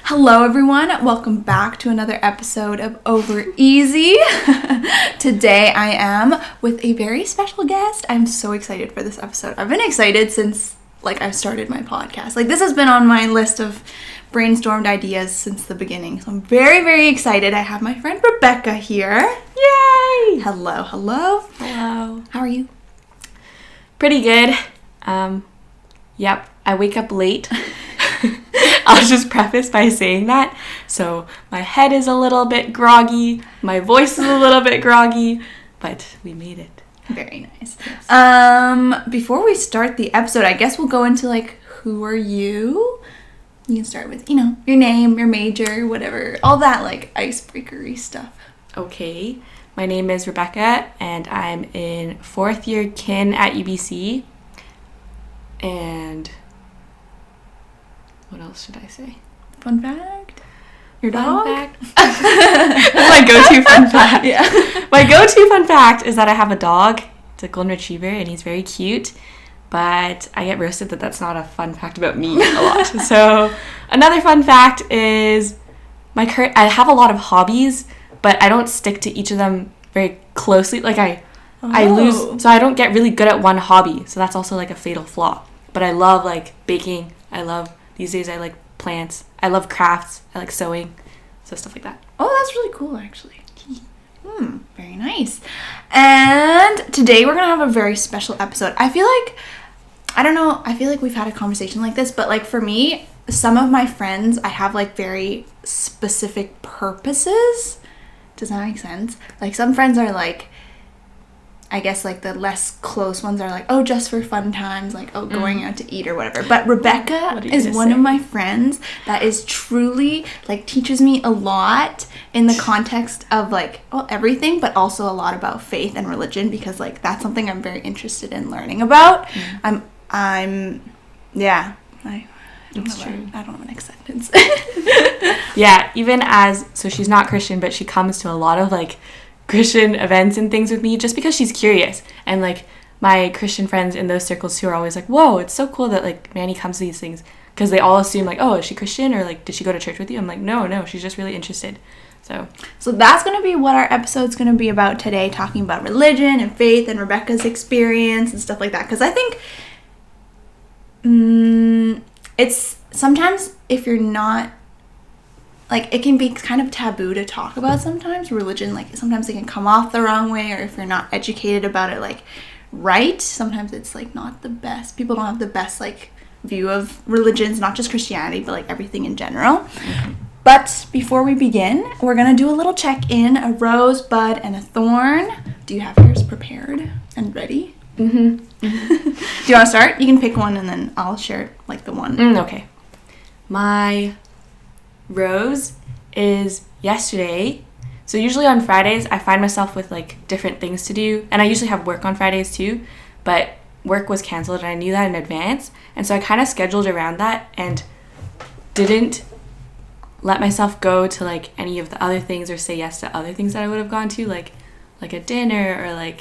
Hello everyone, welcome back to another episode of Over Easy. Today I am with a very special guest. I'm so excited for this episode. I've been excited since I've started my podcast. This has been on my list of brainstormed ideas since the beginning. So I'm very, very excited. I have my friend Rebecca here. Yay! Hello. Hello. How are you? Pretty good. Yep, I wake up late. I'll just preface by saying that. So my head is a little bit groggy, my voice is a little bit groggy, but we made it. Very nice. Yes. Before we start the episode, I guess we'll go into who are you? You can start with, your name, your major, whatever, all that icebreakery stuff. Okay. My name is Rebecca and I'm in 4th year kin at UBC. And what else should I say? Fun fact? Your dog? Fun fact? My go-to fun fact. Yeah. My go-to fun fact is that I have a dog. It's a golden retriever and he's very cute. But I get roasted that that's not a fun fact about me a lot. So another fun fact is I have a lot of hobbies, but I don't stick to each of them very closely. I lose, so I don't get really good at one hobby. So that's also a fatal flaw. But I love baking. These days I like plants. I love crafts. I like sewing. So stuff like that. Oh, that's really cool actually. Very nice. And today we're going to have a very special episode. I feel like we've had a conversation like this, but for me, some of my friends, I have very specific purposes. Does that make sense? Some friends are I guess the less close ones are just for fun times, going out to eat or whatever. But Rebecca is one of my friends that is truly teaches me a lot in the context of everything, but also a lot about faith and religion because that's something I'm very interested in learning about. I don't have an next sentence. Yeah, so she's not Christian, but she comes to a lot of Christian events and things with me just because she's curious. And my Christian friends in those circles who are always whoa, it's so cool that Manny comes to these things, because they all assume oh, is she Christian or did she go to church with you? I'm no, she's just really interested. So that's going to be what our episode's going to be about today, talking about religion and faith and Rebecca's experience and stuff like that, because I think it's sometimes if you're not it can be kind of taboo to talk about sometimes religion, sometimes it can come off the wrong way, or if you're not educated about it right, sometimes it's not the best. People don't have the best view of religions, not just Christianity but everything in general. Mm-hmm. But before we begin, we're gonna do a little check-in, a rose, bud, and a thorn. Do you have yours prepared and ready? Mm-hmm. Do you want to start? You can pick one and then I'll share the one. Okay. My rose is yesterday. So usually on Fridays I find myself with different things to do, and I usually have work on Fridays too, but work was canceled and I knew that in advance, and so I kind of scheduled around that and didn't let myself go to any of the other things or say yes to other things that I would have gone to, like a dinner or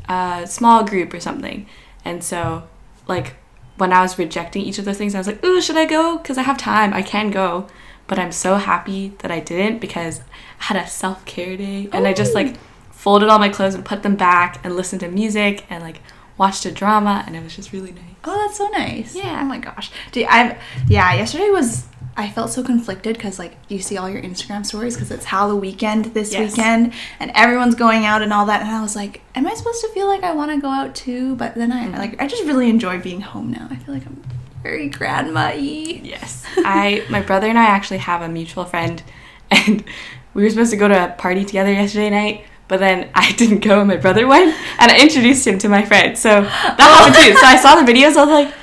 a small group or something. And so when I was rejecting each of those things, I was ooh, should I go? Because I have time, I can go. But I'm so happy that I didn't, because I had a self-care day and I just folded all my clothes and put them back and listened to music and watched a drama, and it was just really nice. Oh, that's so nice. Yeah. Oh my gosh. Yesterday I felt so conflicted because you see all your Instagram stories because it's Halloween weekend this weekend and everyone's going out and all that, and I was am I supposed to feel I want to go out too? But then I just really enjoy being home now. I feel I'm very grandma-y. Yes. My brother and I actually have a mutual friend, and we were supposed to go to a party together yesterday night, but then I didn't go and my brother went, and I introduced him to my friend. So that happened too. So I saw the videos, I was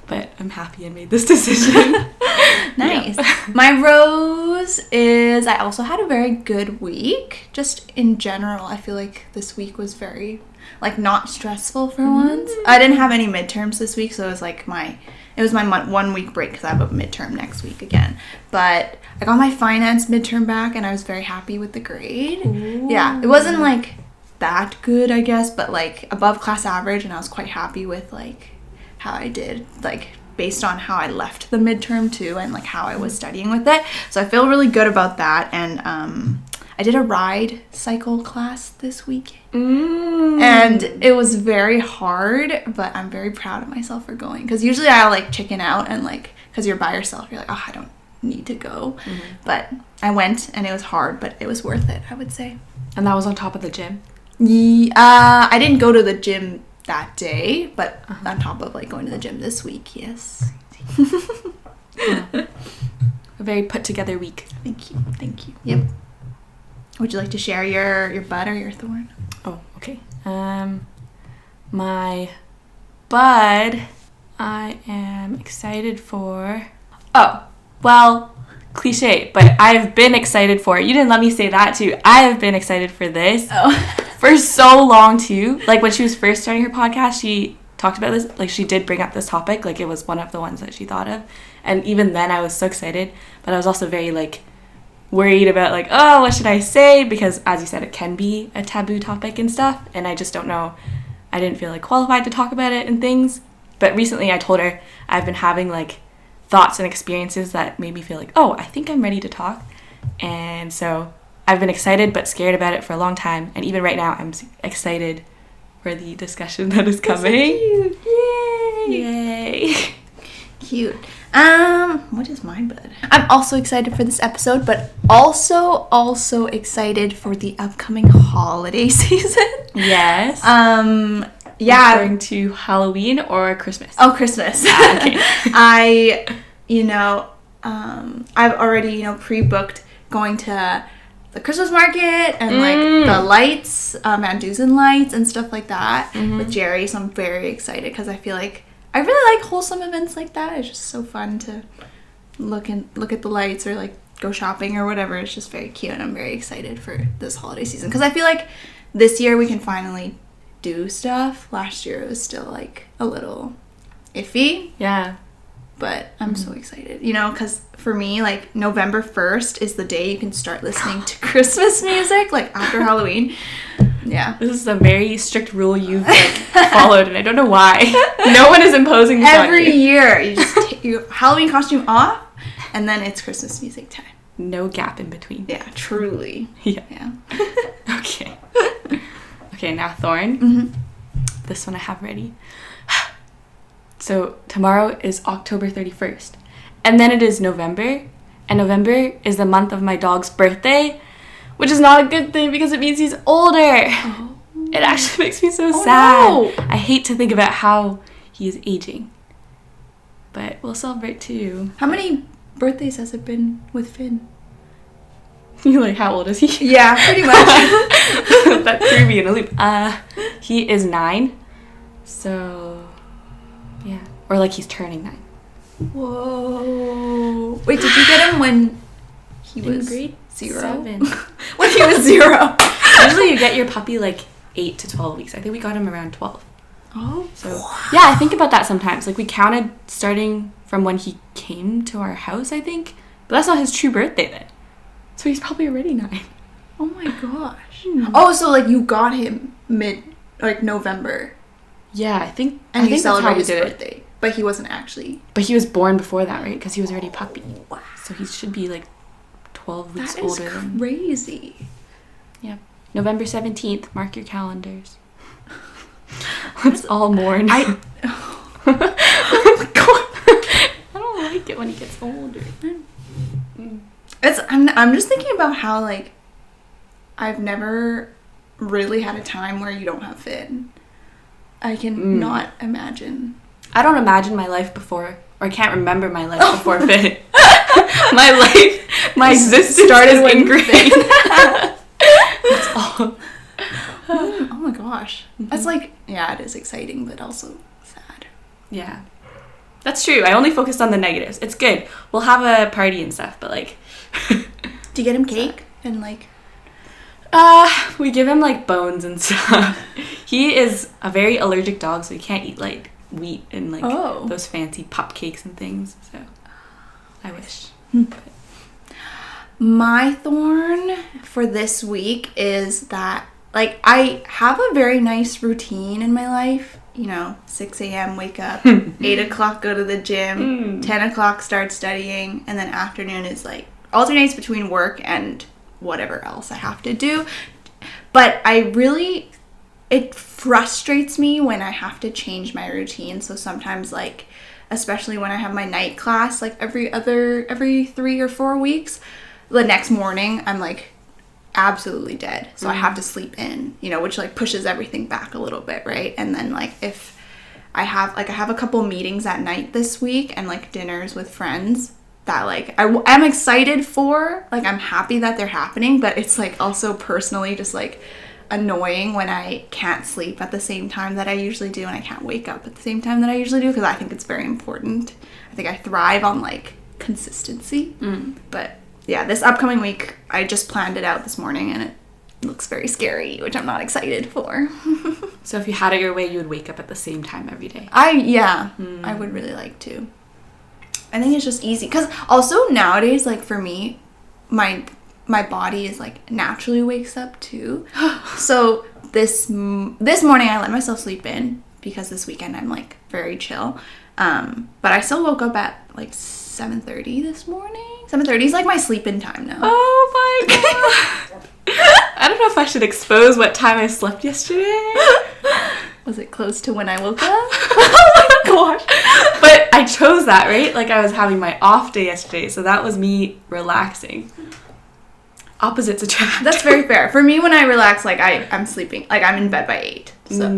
but I'm happy I made this decision. Nice. My rose is, I also had a very good week. Just in general, I feel this week was very not stressful for once. I didn't have any midterms this week, so it was my 1 week break because I have a midterm next week again. But I got my finance midterm back and I was very happy with the grade. Ooh. Yeah, it wasn't that good, I guess, but above class average, and I was quite happy with how I did. based on how I left the midterm too, and like how I was studying with it. So I feel really good about that. And I did a ride cycle class this week, and it was very hard, but I'm very proud of myself for going, because usually I like chicken out, and like because you're by yourself, you're like, oh, I don't need to go. But I went, and it was hard, but it was worth it, I would say. And that was on top of the gym? I didn't go to the gym that day, but on top of like going to the gym this week, yes. A very put together week. Thank you. Yep. Would you like to share your bud or your thorn? Oh, okay. My bud, I am excited for. Oh, well, cliche, but I've been excited for it. You didn't let me say that too. I have been excited for this for so long too. Like when she was first starting her podcast, she talked about this. Like she did bring up this topic. Like it was one of the ones that she thought of. And even then I was so excited, but I was also very like worried about like, oh, what should I say? Because as you said, it can be a taboo topic and stuff. And I just don't know. I didn't feel like qualified to talk about it and things. But recently I told her I've been having like thoughts and experiences that made me feel like, oh, I think I'm ready to talk. And so I've been excited but scared about it for a long time. And even right now, I'm excited for the discussion that is coming. So cute. Yay. Cute. What is my bud? I'm also excited for this episode, but also excited for the upcoming holiday season. Yes. Yeah. Referring to Halloween or Christmas? Oh, Christmas. Okay. I've already, pre-booked going to the Christmas market and like the lights, Mandusan lights and stuff like that with Jerry. So I'm very excited because I feel like I really like wholesome events like that. It's just so fun to look at the lights or like go shopping or whatever. It's just very cute, and I'm very excited for this holiday season because I feel like this year we can finally do stuff. Last year it was still like a little iffy. Yeah. But I'm so excited, because for me, like, November 1st is the day you can start listening to Christmas music, like, after Halloween. Yeah. This is a very strict rule you've, followed, and I don't know why. No one is imposing this on you. Every year, you just take your Halloween costume off, and then it's Christmas music time. No gap in between. Yeah, truly. Yeah. Okay. Okay, now Thorn. This one I have ready. So tomorrow is October 31st, and then it is November, and November is the month of my dog's birthday, which is not a good thing because it means he's older. Oh. It actually makes me so sad. No. I hate to think about how he is aging, but we'll celebrate too. How many birthdays has it been with Finn? You're like, how old is he? Yeah, pretty much. That threw me in a loop. He is 9, so... yeah. Or like he's turning 9. Whoa. Wait, did you get him when he was grade 0? 7? When he was 0. Usually you get your puppy like 8 to 12 weeks. I think we got him around 12. Oh. So yeah, I think about that sometimes. Like we counted starting from when he came to our house, I think. But that's not his true birthday then. So he's probably already 9. Oh my gosh. Oh, so like you got him November. Yeah, I think. And you think celebrated his birthday, but he wasn't actually. But he was born before that, right? Because he was already a puppy. Wow. So he should be like 12 weeks that older. That is crazy. Yeah. November 17th. Mark your calendars. Let's all mourn. Oh my god. I don't like it when he gets older. I'm just thinking about how like I've never really had a time where you don't have Finn. I can not imagine. I don't imagine my life before, or I can't remember my life before Finn. My existence started in grade. That's all. Oh my gosh. That's like, yeah, it is exciting, but also sad. Yeah. That's true. I only focused on the negatives. It's good. We'll have a party and stuff, but like... Do you get him cake and like... We give him like bones and stuff. He is a very allergic dog, so he can't eat like wheat and like those fancy pup cakes and things. So I wish. My thorn for this week is that like I have a very nice routine in my life 6 a.m. wake up, 8 o'clock go to the gym, 10 o'clock start studying, and then afternoon is like alternates between work and whatever else I have to do. But it frustrates me when I have to change my routine. So sometimes, like, especially when I have my night class, like every 3 or 4 weeks, the next morning I'm like absolutely dead. So I have to sleep in, which like pushes everything back a little bit, right? And then like if I have a couple meetings at night this week and like dinners with friends that like I'm excited for, like I'm happy that they're happening, but it's like also personally just like annoying when I can't sleep at the same time that I usually do and I can't wake up at the same time that I usually do, because I think it's very important. I think I thrive on like consistency. But yeah, this upcoming week, I just planned it out this morning and it looks very scary, which I'm not excited for. So if you had it your way, you would wake up at the same time every day? I would really like to. I think it's just easy. Because also nowadays, like for me, my body is like naturally wakes up too. So this morning I let myself sleep in because this weekend I'm like very chill. But I still woke up at like 7:30 this morning. 7:30 is like my sleep-in time now. Oh my god. I don't know if I should expose what time I slept yesterday. Was it close to when I woke up? Oh my gosh. But I chose that, right? Like I was having my off day yesterday, so that was me relaxing. Opposites attract. That's very fair. For me, when I relax, like I'm sleeping, like I'm in bed by 8. So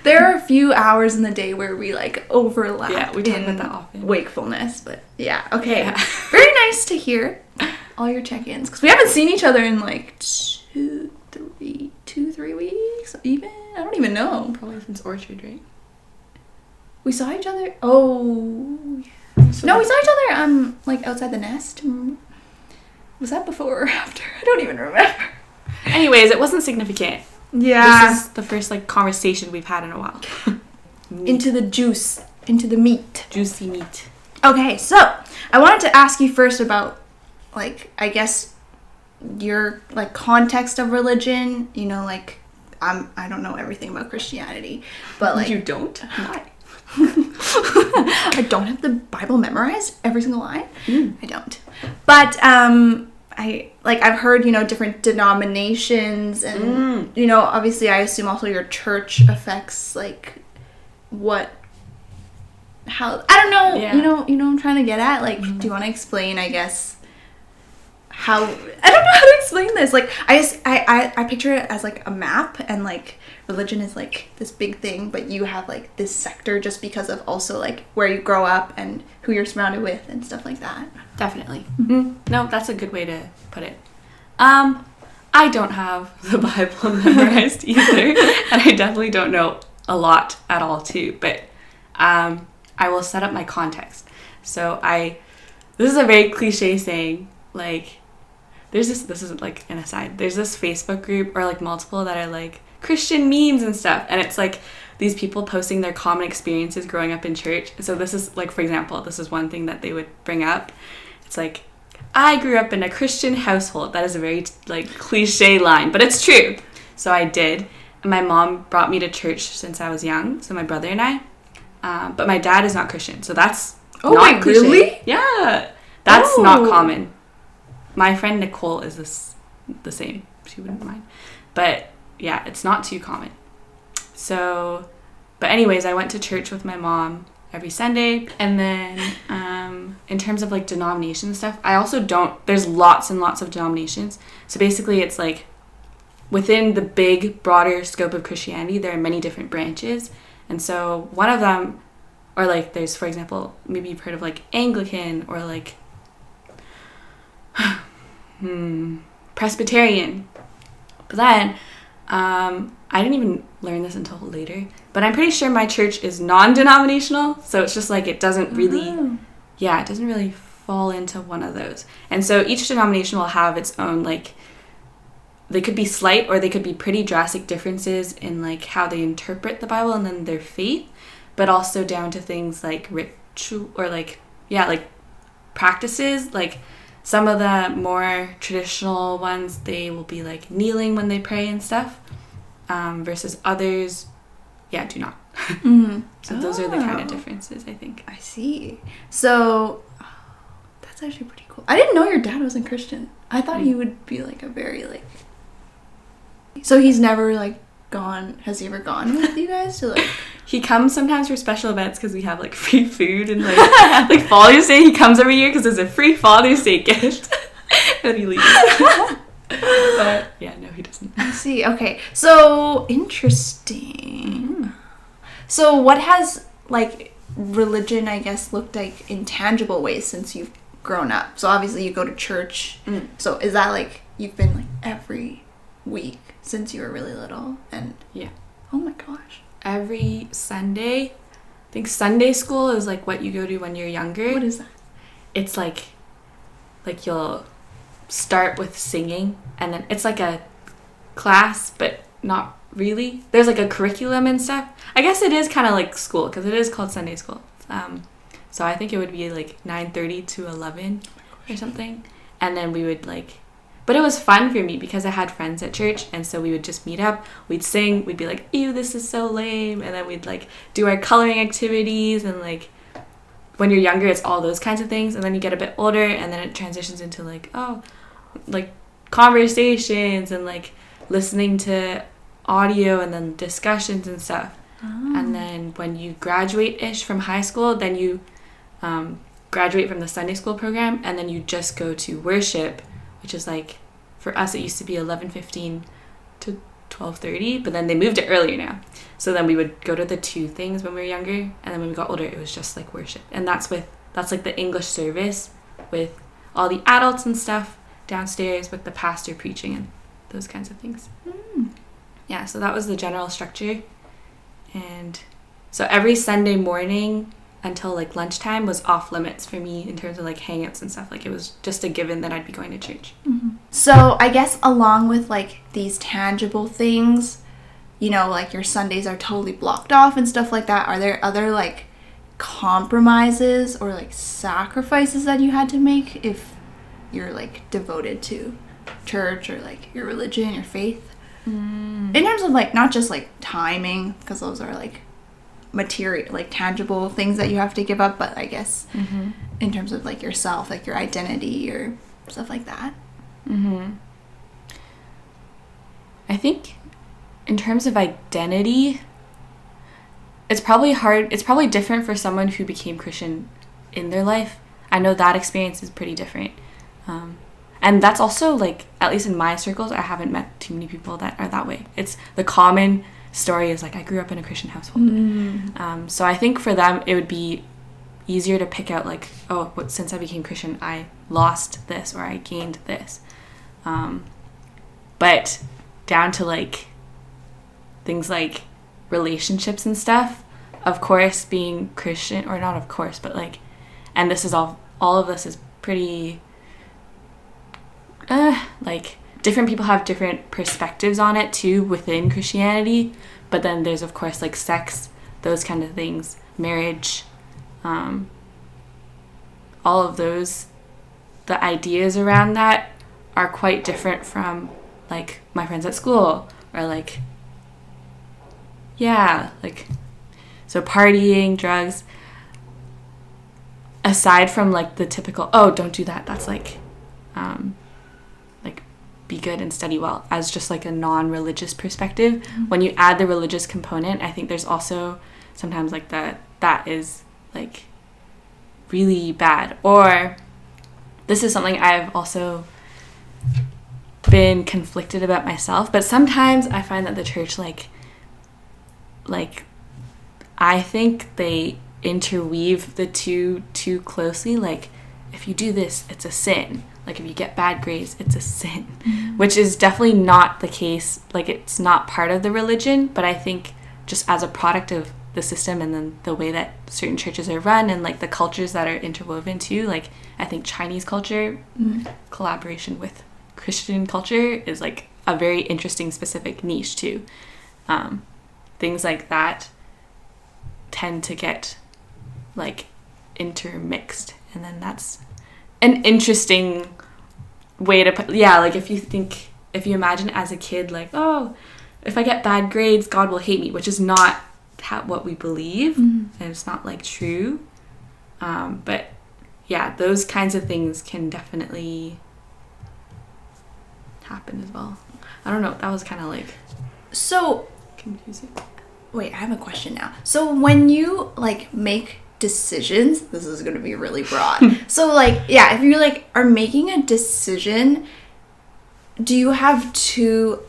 there are a few hours in the day where we like overlap. Yeah, we talk about that often. Wakefulness, but yeah, okay. Yeah. Very nice to hear all your check-ins, because we haven't seen each other in like 2-3 weeks even. I don't even know. Probably since Orchard, right? We saw each other. Oh, no, we saw each other like outside the nest. Was that before or after? I don't even remember. Anyways, it wasn't significant. Yeah. This is the first like conversation we've had in a while. Into the juice, into the meat. Juicy meat. Okay, so I wanted to ask you first about, like, I guess your like context of religion. Like I don't know everything about Christianity, but like you don't? Why? I don't have the Bible memorized, every single line. I don't. But I've heard, different denominations and, obviously I assume also your church affects, like, how, I don't know, yeah. you know what I'm trying to get at? Like, do you want to explain, I guess, how, I don't know how to explain this. Like, I picture it as, like, a map, and, like, religion is, like, this big thing, but you have, like, this sector just because of also, like, where you grow up and who you're surrounded with and stuff like that. Definitely. No, that's a good way to put it. I don't have the Bible memorized either, and I definitely don't know a lot at all too, but I will set up my context. So this is a very cliche saying, like, this isn't like an aside, there's this Facebook group, or like multiple, that are like Christian memes and stuff, and it's like these people posting their common experiences growing up in church. So this is like, for example, this is one thing that they would bring up. It's like, I grew up in a Christian household. That is a very like cliche line, but it's true. So I did. And my mom brought me to church since I was young. So my brother and I. But my dad is not Christian. So that's not cliche. Really? Yeah. That's not common. My friend Nicole is the same. She wouldn't mind. But yeah, it's not too common. So, but anyways, I went to church with my mom every Sunday. And then in terms of like denomination stuff, I also don't, there's lots and lots of denominations. So basically it's like within the big broader scope of Christianity, there are many different branches. And so one of them, or like there's, for example, maybe you've heard of like Anglican, or like Presbyterian. But then I didn't even learn this until later, but I'm pretty sure my church is non-denominational, so it's just like it doesn't really it doesn't really fall into one of those. And so each denomination will have its own, like, they could be slight or they could be pretty drastic differences in like how they interpret the Bible and then their faith, but also down to things like ritual, or like practices. Like some of the more traditional ones, they will be like kneeling when they pray and stuff, versus others do not. Mm-hmm. So those are the kind of differences, I think. I see. So that's actually pretty cool. I didn't know your dad wasn't Christian. I thought he would be like a very like. So he's never like gone. Has he ever gone with you guys to like? He comes sometimes for special events because we have like free food and like like Father's Day. He comes every year because there's a free Father's Day gift. And he leaves. But yeah, no, he doesn't. I see. Okay, so interesting. Mm-hmm. So what has like religion, I guess, looked like in tangible ways since you've grown up? So obviously you go to church. So is that like you've been like every week since you were really little? And yeah. Oh my gosh. Every Sunday. I think Sunday school is like what you go to when you're younger. What is that? It's like you'll start with singing, and then it's like a class, but not really. There's like a curriculum and stuff. I guess it is kind of like school because it is called Sunday school. So I think it would be like 9:30 to 11 or something, and then we would like. But it was fun for me because I had friends at church, and so we would just meet up, we'd sing, we'd be like, ew, this is so lame, and then we'd like do our coloring activities, and like when you're younger it's all those kinds of things, and then you get a bit older and then it transitions into like like conversations and like listening to audio and then discussions and stuff. And then when you graduate-ish from high school, then you graduate from the Sunday school program, and then you just go to worship, which is like, for us it used to be 11:15 to 12:30, but then they moved it earlier now. So then we would go to the two things when we were younger, and then when we got older it was just like worship, and that's like the English service with all the adults and stuff downstairs with the pastor preaching and those kinds of things. Yeah, so that was the general structure. And so every Sunday morning until like lunchtime was off limits for me in terms of like hangouts and stuff. Like it was just a given that I'd be going to church. So I guess along with like these tangible things, you know, like your Sundays are totally blocked off and stuff like that, are there other like compromises or like sacrifices that you had to make if you're like devoted to church or like your religion, your faith? In terms of like not just like timing, because those are like material, like tangible things that you have to give up, but I guess in terms of like yourself, like your identity or stuff like that. I think in terms of identity, it's probably hard. It's probably different for someone who became Christian in their life. I know that experience is pretty different. And that's also like, at least in my circles, I haven't met too many people that are that way. It's the common story is like, I grew up in a Christian household. So I think for them, it would be easier to pick out like, oh, since I became Christian, I lost this or I gained this. But down to like things like relationships and stuff, of course, being Christian, or not of course, but like, and this is all of this is pretty, like, different people have different perspectives on it too within Christianity, but then there's of course like sex, those kind of things, marriage, all of those, the ideas around that are quite different from like my friends at school, or like, yeah, like, so partying, drugs, aside from like the typical, oh, don't do that, that's like be good and study well, as just like a non-religious perspective. When you add the religious component, I think there's also sometimes like that is like really bad. Or this is something I've also been conflicted about myself, but sometimes I find that the church like I think they interweave the two too closely. Like, if you do this, it's a sin. Like, if you get bad grades, it's a sin, which is definitely not the case. Like, it's not part of the religion, but I think just as a product of the system and then the way that certain churches are run and like the cultures that are interwoven too, like I think Chinese culture, collaboration with Christian culture is like a very interesting specific niche too. Things like that tend to get like intermixed, and then that's an interesting way to put, like if you imagine as a kid like, oh, if I get bad grades, God will hate me, which is not what we believe, and it's not like true. But yeah, those kinds of things can definitely happen as well. I don't know. That was kind of like so confusing. Wait, I have a question now. So when you like make decisions, this is going to be really broad. So like, yeah, if you like are making a decision, do you have to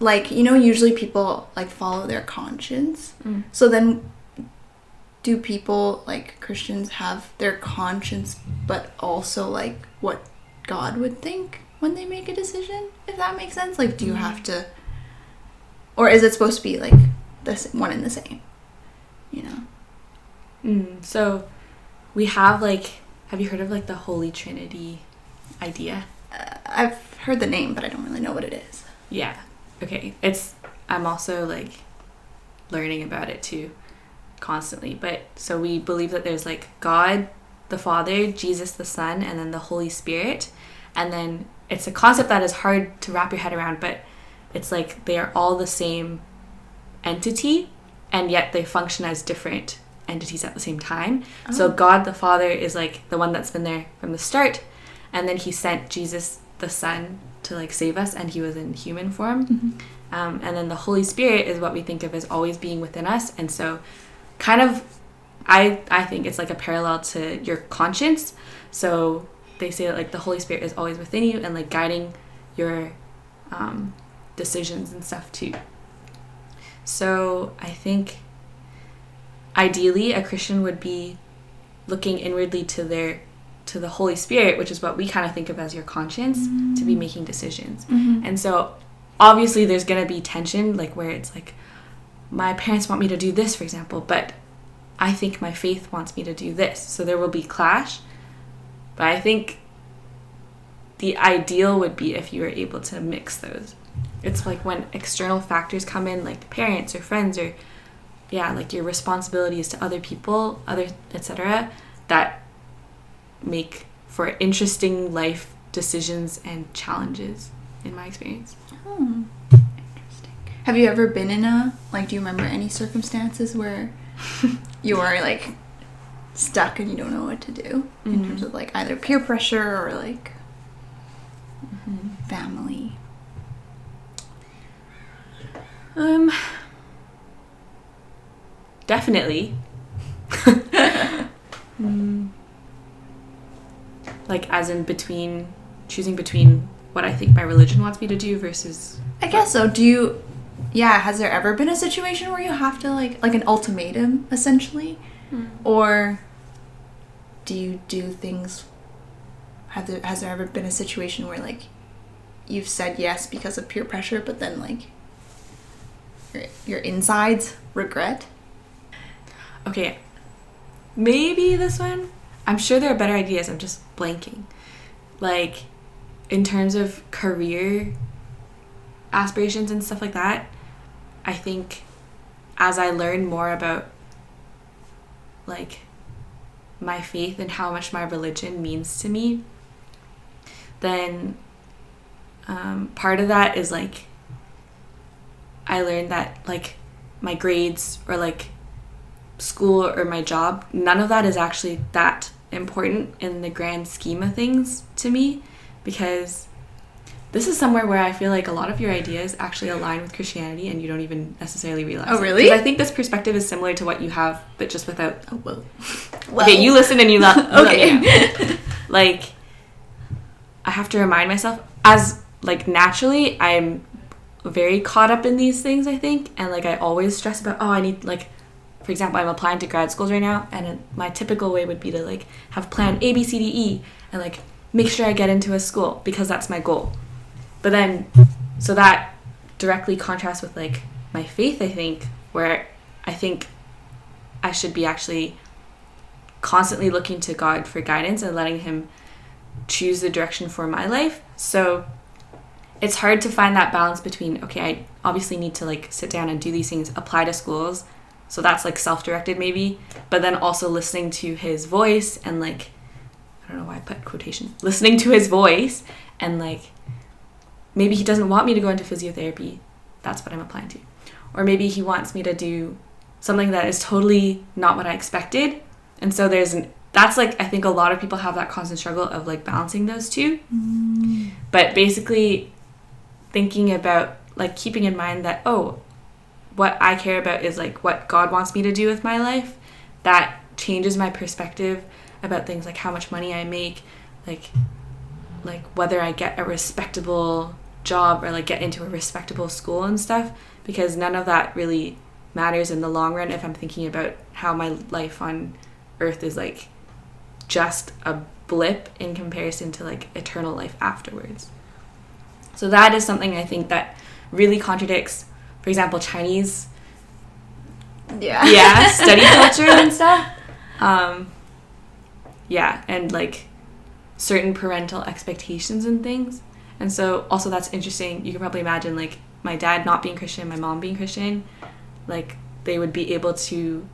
like, you know, usually people like follow their conscience. So then do people like Christians have their conscience but also like what God would think when they make a decision, if that makes sense? Like, do you have to, or is it supposed to be like this one and the same, you know? So we have like, have you heard of like the Holy Trinity idea? I've heard the name, but I don't really know what it is. Yeah. Okay. I'm also like learning about it too constantly. But so we believe that there's like God the Father, Jesus the Son, and then the Holy Spirit. And then it's a concept that is hard to wrap your head around, but it's like they are all the same entity, and yet they function as different entities at the same time. So God the Father is like the one that's been there from the start, and then he sent Jesus the Son to like save us, and he was in human form. And then the Holy Spirit is what we think of as always being within us. And so kind of I think it's like a parallel to your conscience. So they say that like the Holy Spirit is always within you and like guiding your decisions and stuff too. So I think ideally a Christian would be looking inwardly to the Holy Spirit, which is what we kind of think of as your conscience, to be making decisions. And so obviously there's going to be tension, like where it's like my parents want me to do this, for example, but I think my faith wants me to do this. So there will be clash. But I think the ideal would be if you were able to mix those. It's like when external factors come in, like parents or friends or, yeah, like your responsibilities to other people, etc., that make for interesting life decisions and challenges, in my experience. Interesting. Have you ever been in do you remember any circumstances where you are like stuck and you don't know what to do in terms of like either peer pressure or like family? Definitely. Like as in choosing between what I think my religion wants me to do versus... I guess so. Has there ever been a situation where you have to like an ultimatum essentially? Or do you do things, has there ever been a situation where like you've said yes because of peer pressure, but then like your insides regret? Okay, maybe this one. I'm sure there are better ideas. I'm just blanking. Like, in terms of career aspirations and stuff like that, I think as I learn more about like my faith and how much my religion means to me, then part of that is like I learned that like my grades or like school or my job, none of that is actually that important in the grand scheme of things to me, because this is somewhere where I feel like a lot of your ideas actually align with Christianity and you don't even necessarily realize Oh, really? it. I think this perspective is similar to what you have, but just without... Oh, well. Okay, you listen and you love... Okay. Like, I have to remind myself, as, like, naturally, I'm very caught up in these things, I think, and, like, I always stress about, I need, like... For example, I'm applying to grad schools right now, and my typical way would be to, like, have plan A, B, C, D, E, and, like, make sure I get into a school, because that's my goal. But then, so that directly contrasts with, like, my faith, I think, where I think I should be actually constantly looking to God for guidance and letting him choose the direction for my life. So it's hard to find that balance between, okay, I obviously need to, like, sit down and do these things, apply to schools, so that's, like, self-directed maybe, but then also listening to his voice and, like, I don't know why I put quotation, listening to his voice, and, like, maybe he doesn't want me to go into physiotherapy, that's what I'm applying to. or maybe he wants me to do something that is totally not what I expected. And so that's like, I think a lot of people have that constant struggle of like balancing those two. But basically thinking about like keeping in mind that, oh, what I care about is like what God wants me to do with my life. That changes my perspective about things like how much money I make, like whether I get a respectable job or like get into a respectable school and stuff, because none of that really matters in the long run if I'm thinking about how my life on earth is like just a blip in comparison to like eternal life afterwards. So that is something I think that really contradicts, for example, Chinese study culture and stuff. And like certain parental expectations and things. And so also that's interesting. You can probably imagine like my dad not being Christian, my mom being Christian, like they would be able to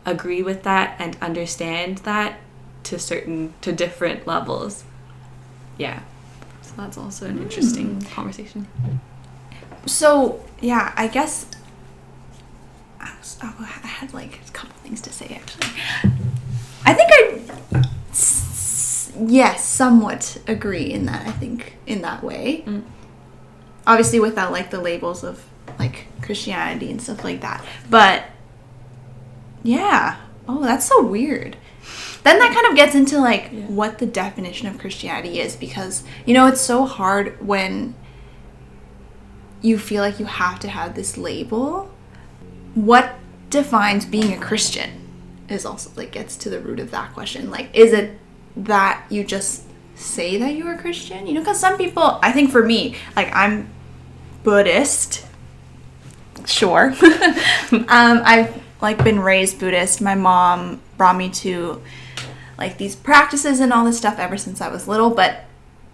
agree with that and understand that to different levels. Yeah. So that's also an interesting conversation. So, yeah, I guess I had like a couple things to say actually. I think yes, somewhat agree in that, I think, in that way. Obviously without like the labels of like Christianity and stuff like that. But yeah. Oh, that's so weird. Then that kind of gets into like what the definition of Christianity is, because it's so hard when you feel like you have to have this label. What defines being a Christian is also like gets to the root of that question. Like, is it that you just say that you're a Christian? Because some people, I think for me, like I'm Buddhist. Sure. I've like been raised Buddhist. My mom brought me to like these practices and all this stuff ever since I was little, but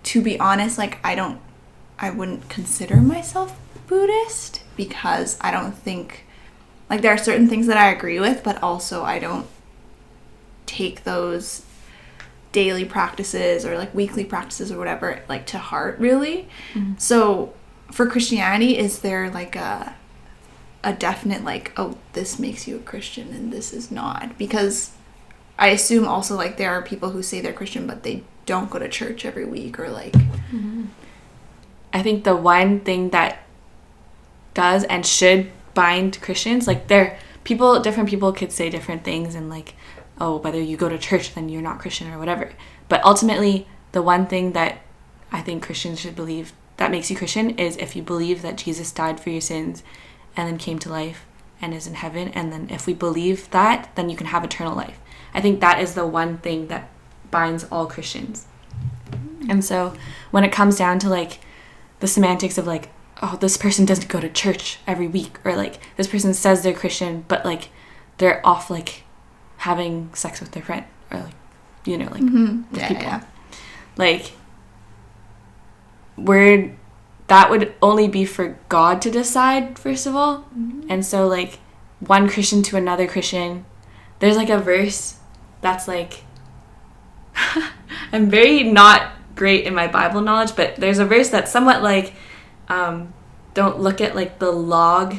to be honest, like I wouldn't consider myself Buddhist, because I don't think, like, there are certain things that I agree with, but also I don't take those daily practices or like weekly practices or whatever like to heart really. So for Christianity, is there like a definite like, oh, this makes you a Christian and this is not? Because I assume also like there are people who say they're Christian but they don't go to church every week or like. I think the one thing that does and should bind Christians, like different people could say different things, and like, oh, whether you go to church then you're not Christian or whatever. But ultimately, the one thing that I think Christians should believe that makes you Christian is if you believe that Jesus died for your sins and then came to life and is in heaven, and then if we believe that, then you can have eternal life. I think that is the one thing that binds all Christians. And so when it comes down to like the semantics of like, oh, this person doesn't go to church every week, or like this person says they're Christian but like they're off like having sex with their friend, or like with people. Like that would only be for God to decide, first of all. And so like one Christian to another Christian, there's like a verse that's like I'm very not great in my Bible knowledge, but there's a verse that's somewhat like don't look at like the log.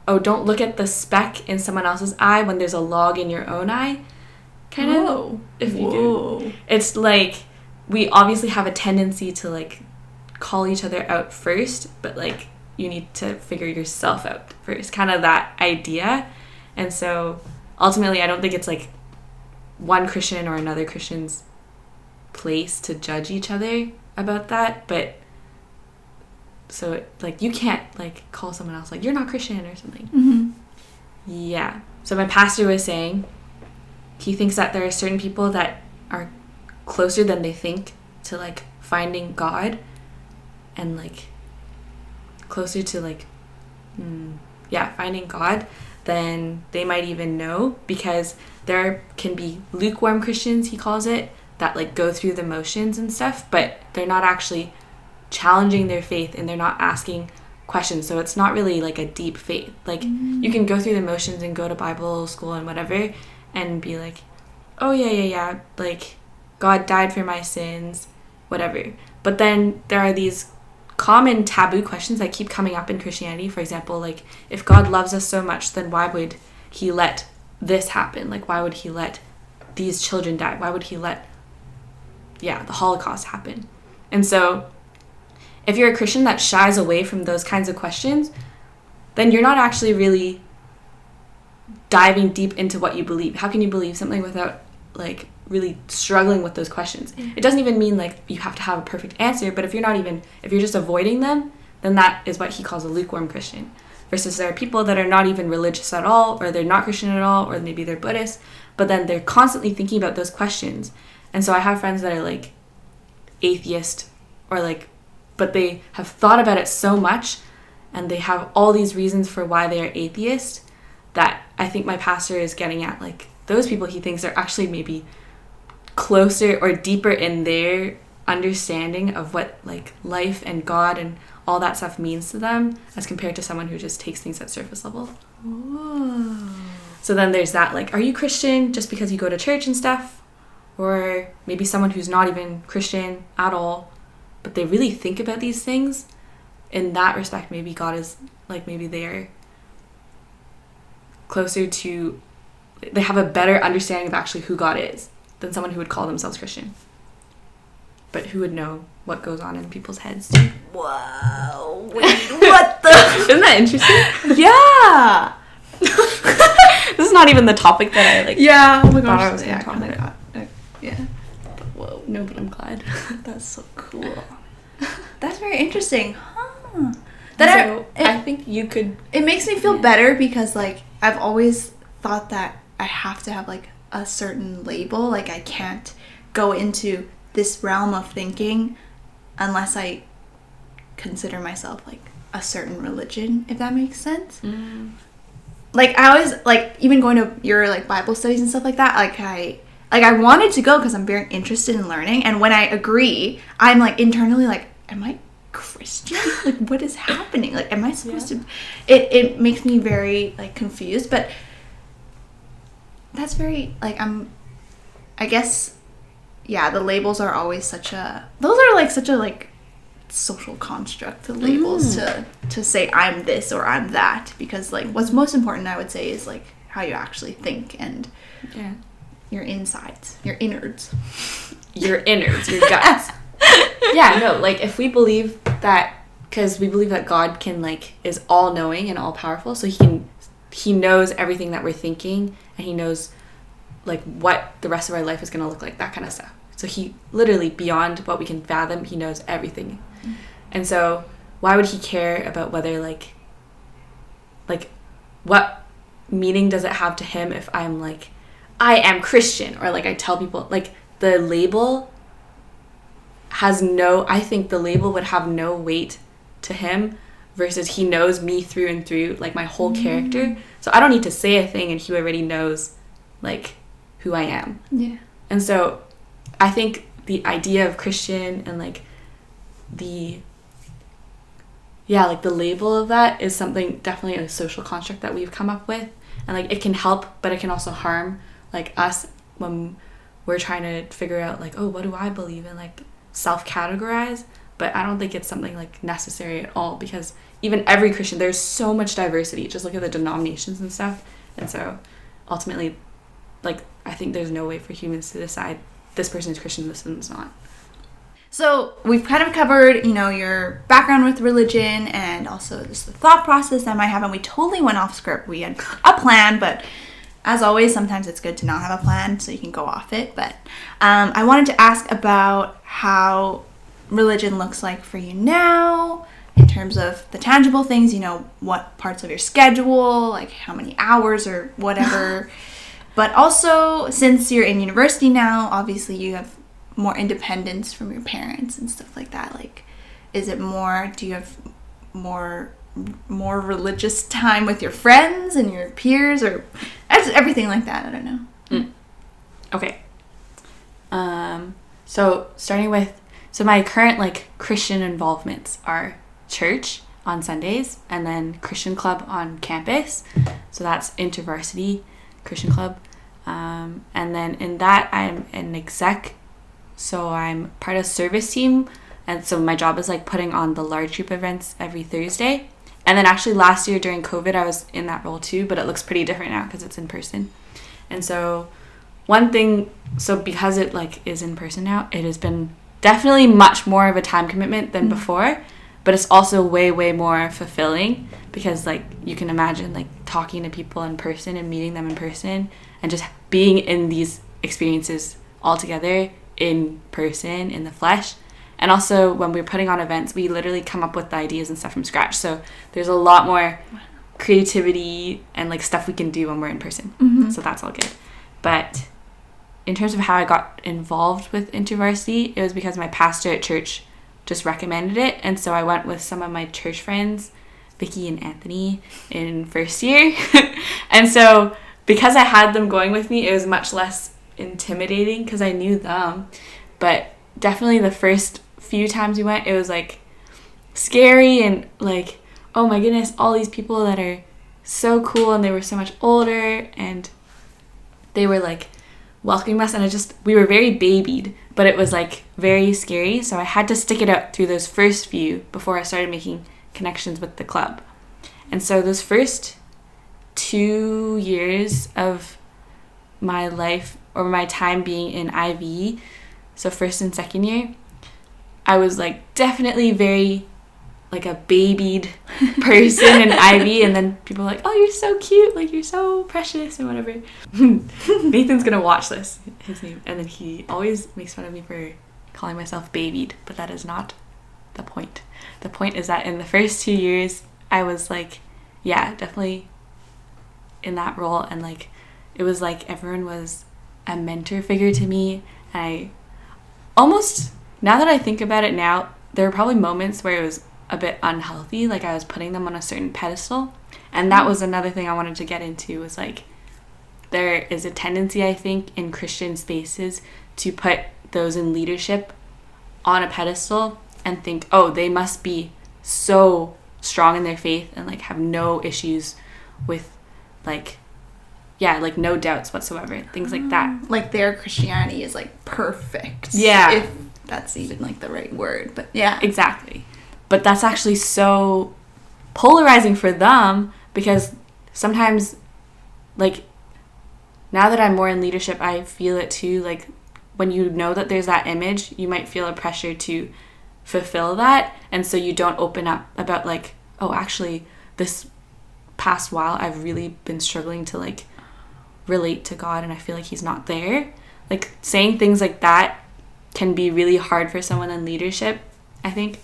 Oh, don't look at the speck in someone else's eye when there's a log in your own eye. Kind of. If you do. It's like we obviously have a tendency to like call each other out first, but like you need to figure yourself out first. Kind of that idea. And so ultimately I don't think it's like one Christian or another Christian's place to judge each other about that, but so like you can't like call someone else like you're not Christian or something. Yeah. So my pastor was saying he thinks that there are certain people that are closer than they think to like finding God, and like closer to like finding God than they might even know, because there can be lukewarm Christians, he calls it, that like go through the motions and stuff, but they're not actually challenging their faith and they're not asking questions. So it's not really like a deep faith. Like you can go through the motions and go to Bible school and whatever and be like, oh yeah, like God died for my sins, whatever. But then there are these common taboo questions that keep coming up in Christianity. For example, like, if God loves us so much, then why would he let this happen? Like, why would he let these children die? Why would he let, the Holocaust happen? And so if you're a Christian that shies away from those kinds of questions, then you're not actually really diving deep into what you believe. How can you believe something without, like, really struggling with those questions? It doesn't even mean, like, you have to have a perfect answer, but if you're just avoiding them, then that is what he calls a lukewarm Christian. Versus there are people that are not even religious at all, or they're not Christian at all, or maybe they're Buddhist, but then they're constantly thinking about those questions. And so I have friends that are, like, atheist, or, like, but they have thought about it so much, and they have all these reasons for why they are atheist, that I think my pastor is getting at, like, those people he thinks are actually maybe closer or deeper in their understanding of what, like, life and God and all that stuff means to them, as compared to someone who just takes things at surface level. Ooh. So then there's that, like, are you Christian just because you go to church and stuff? Or maybe someone who's not even Christian at all, but they really think about these things. In that respect, maybe God is, like, maybe they're closer to, they have a better understanding of actually who God is than someone who would call themselves Christian. But who would know what goes on in people's heads? Whoa. Wait, what the? Isn't that interesting? Yeah. This is not even the topic that I, like, yeah. Oh my thought gosh. I was going Yeah, to talk about. Yeah. But, whoa, no, but I'm glad. That's so cool. That's very interesting. Huh. I think you could... It makes me feel better because, like, I've always thought that I have to have, like, a certain label. Like, I can't go into this realm of thinking unless I consider myself, like, a certain religion, if that makes sense. Mm. Like, I always, like, even going to your, like, Bible studies and stuff like that, I wanted to go because I'm very interested in learning, and when I agree, I'm, like, internally, like, am I Christian? Like, what is happening? Like, am I supposed to... It makes me very, like, confused, but that's very, like, I guess, yeah, the labels are always such a social construct, the labels to say I'm this or I'm that, because, like, what's most important, I would say, is, like, how you actually think and your insides, your innards, your guts. Yeah, no, like, if we believe that, because we believe that God can, like, is all-knowing and all-powerful, so he knows everything that we're thinking, and he knows, like, what the rest of our life is going to look like, that kind of stuff. So he literally, beyond what we can fathom, he knows everything. And so why would he care about whether, like, what meaning does it have to him if I'm, like, I am Christian, or, like, I tell people, like, the label I think the label would have no weight to him, versus he knows me through and through, like, my whole character. So I don't need to say a thing, and he already knows, like, who I am. Yeah. And so I think the idea of Christian and, like, the label of that is something, definitely a social construct that we've come up with. And, like, it can help, but it can also harm, like, us when we're trying to figure out, like, oh, what do I believe in, like, self-categorize. But I don't think it's something, like, necessary at all, because even every Christian, there's so much diversity. Just look at the denominations and stuff. And so ultimately, like, I think there's no way for humans to decide this person is Christian, this one's not. So we've kind of covered, your background with religion, and also just the thought process that might happen. We totally went off script. We had a plan, but as always, sometimes it's good to not have a plan so you can go off it. But I wanted to ask about how religion looks like for you now, in terms of the tangible things, what parts of your schedule, like how many hours or whatever. But also, since you're in university now, obviously you have more independence from your parents and stuff like that. Like, do you have more religious time with your friends and your peers, or everything like that? I don't know. Okay. So starting with, my current, like, Christian involvements are church on Sundays, and then Christian club on campus. So that's InterVarsity Christian club. And then in that, I'm an exec. So I'm part of service team And so my job is like putting on the large group events every Thursday. And then actually last year during COVID, I was in that role too, but it looks pretty different now because it's in person. And so one thing, so because it like is in person now, it has been definitely much more of a time commitment than before, but it's also way, way more fulfilling because like you can imagine like talking to people in person and meeting them in person and just being in these experiences all together in person, in the flesh. And also when we're putting on events, we literally come up with the ideas and stuff from scratch. So there's a lot more creativity and like stuff we can do when we're in person. So that's all good. But in terms of how I got involved with InterVarsity, it was because my pastor at church just recommended it. And so I went with some of my church friends, Vicky and Anthony, in first year. And so because I had them going with me, it was much less intimidating because I knew them. But definitely the first few times we went, it was like scary and like, oh my goodness, all these people that are so cool and they were so much older and they were like welcoming us, and we were very babied, but it was like very scary. So I had to stick it out through those first few before I started making connections with the club. And so those first 2 years of my life or my time being in IV, so first and second year, I was like definitely very like a babied person in IV, and then people were like, oh, you're so cute, like you're so precious or whatever. Nathan's gonna watch this, his name, and then he always makes fun of me for calling myself babied, but that is not the point. The point is that in the first 2 years I was like, yeah, definitely in that role, and like it was like everyone was a mentor figure to me. And I almost, now that I think about it now, there were probably moments where it was a bit unhealthy, like I was putting them on a certain pedestal. And that was another thing I wanted to get into, was like there is a tendency, I think, in Christian spaces to put those in leadership on a pedestal and think, oh, they must be so strong in their faith and like have no issues with like, yeah, like no doubts whatsoever, things like that. Like their Christianity is like perfect. Yeah. If that's even like the right word, but yeah. Exactly. But that's actually so polarizing for them, because sometimes, like, now that I'm more in leadership, I feel it too. Like, when you know that there's that image, you might feel a pressure to fulfill that. And so you don't open up about, like, oh, actually, this past while, I've really been struggling to, like, relate to God, and I feel like he's not there. Like, saying things like that can be really hard for someone in leadership, I think.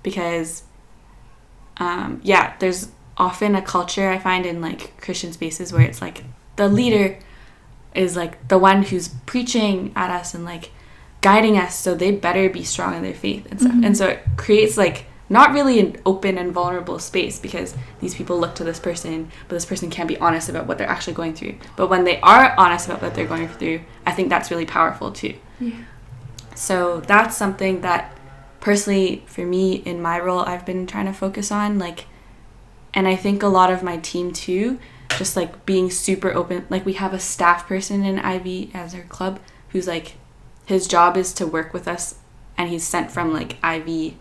Because, there's often a culture I find in like Christian spaces where it's like the leader is like the one who's preaching at us and like guiding us, so they better be strong in their faith and stuff. And so it creates like not really an open and vulnerable space, because these people look to this person, but this person can't be honest about what they're actually going through. But when they are honest about what they're going through, I think that's really powerful too. Yeah. So that's something that personally, for me, in my role, I've been trying to focus on, like, and I think a lot of my team too, just like being super open. Like, we have a staff person in IV as our club who's like, his job is to work with us, and he's sent from like IV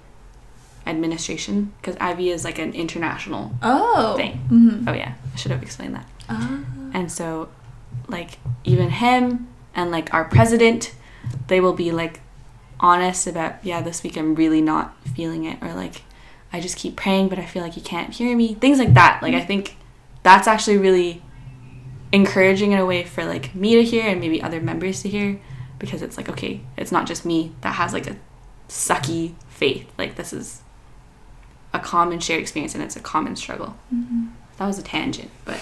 administration, because IV is like an international thing. Oh yeah, I should have explained that. And so like even him and like our president, they will be like honest about, yeah, this week I'm really not feeling it, or like I just keep praying but I feel like you can't hear me, things like that. Like I think that's actually really encouraging in a way for like me to hear and maybe other members to hear, because it's like, okay, it's not just me that has like a sucky faith, like this is a common shared experience and it's a common struggle. That was a tangent, but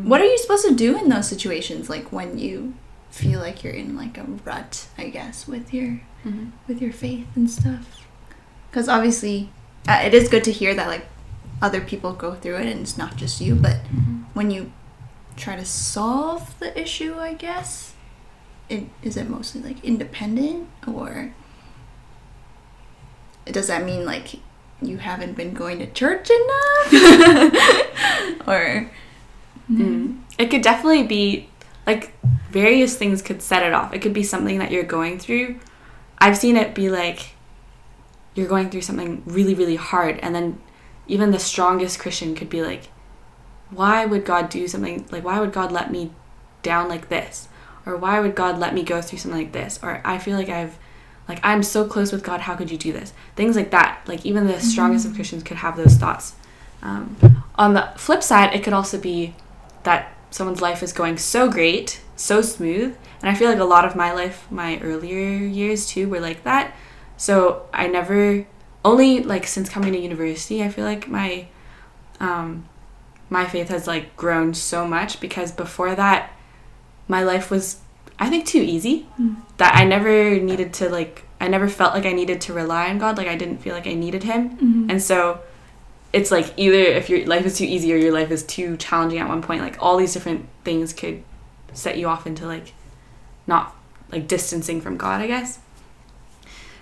what are you supposed to do in those situations, like when you feel like you're in like a rut, I guess, with your faith and stuff? Because obviously it is good to hear that like other people go through it and it's not just you, but when you try to solve the issue, I guess, is it mostly like independent, or does that mean like you haven't been going to church enough? Or it could definitely be like various things could set it off. It could be something that you're going through I've seen it be like you're going through something really, really hard, and then even the strongest Christian could be like, why would God do something, like, why would God let me down like this? Or why would God let me go through something like this? Or I feel like I'm so close with God, how could you do this? Things like that. Like, even the strongest of Christians could have those thoughts. On the flip side, it could also be that someone's life is going so great, so smooth. And I feel like a lot of my life, my earlier years too, were like that. So I never, only like since coming to university, I feel like my faith has like grown so much, because before that, my life was, I think, too easy. That I never needed to, like, I never felt like I needed to rely on God. Like, I didn't feel like I needed him. And so it's like, either if your life is too easy or your life is too challenging at one point, like, all these different things could set you off into, like, not, like, distancing from God, I guess.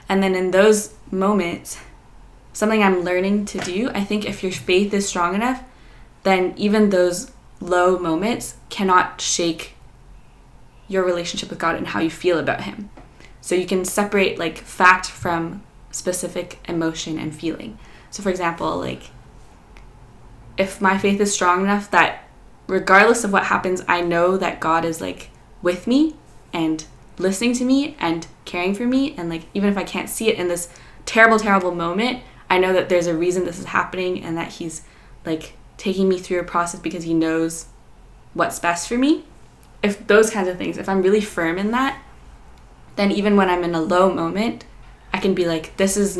And then in those moments, something I'm learning to do, I think if your faith is strong enough, then even those low moments cannot shake your relationship with God and how you feel about him. So you can separate, like, fact from specific emotion and feeling. So for example, like, if my faith is strong enough that regardless of what happens, I know that God is, like, with me and listening to me and caring for me, and, like, even if I can't see it in this terrible, terrible moment, I know that there's a reason this is happening, and that he's, like, taking me through a process because he knows what's best for me. If those kinds of things, if I'm really firm in that, then even when I'm in a low moment, I can be like, this is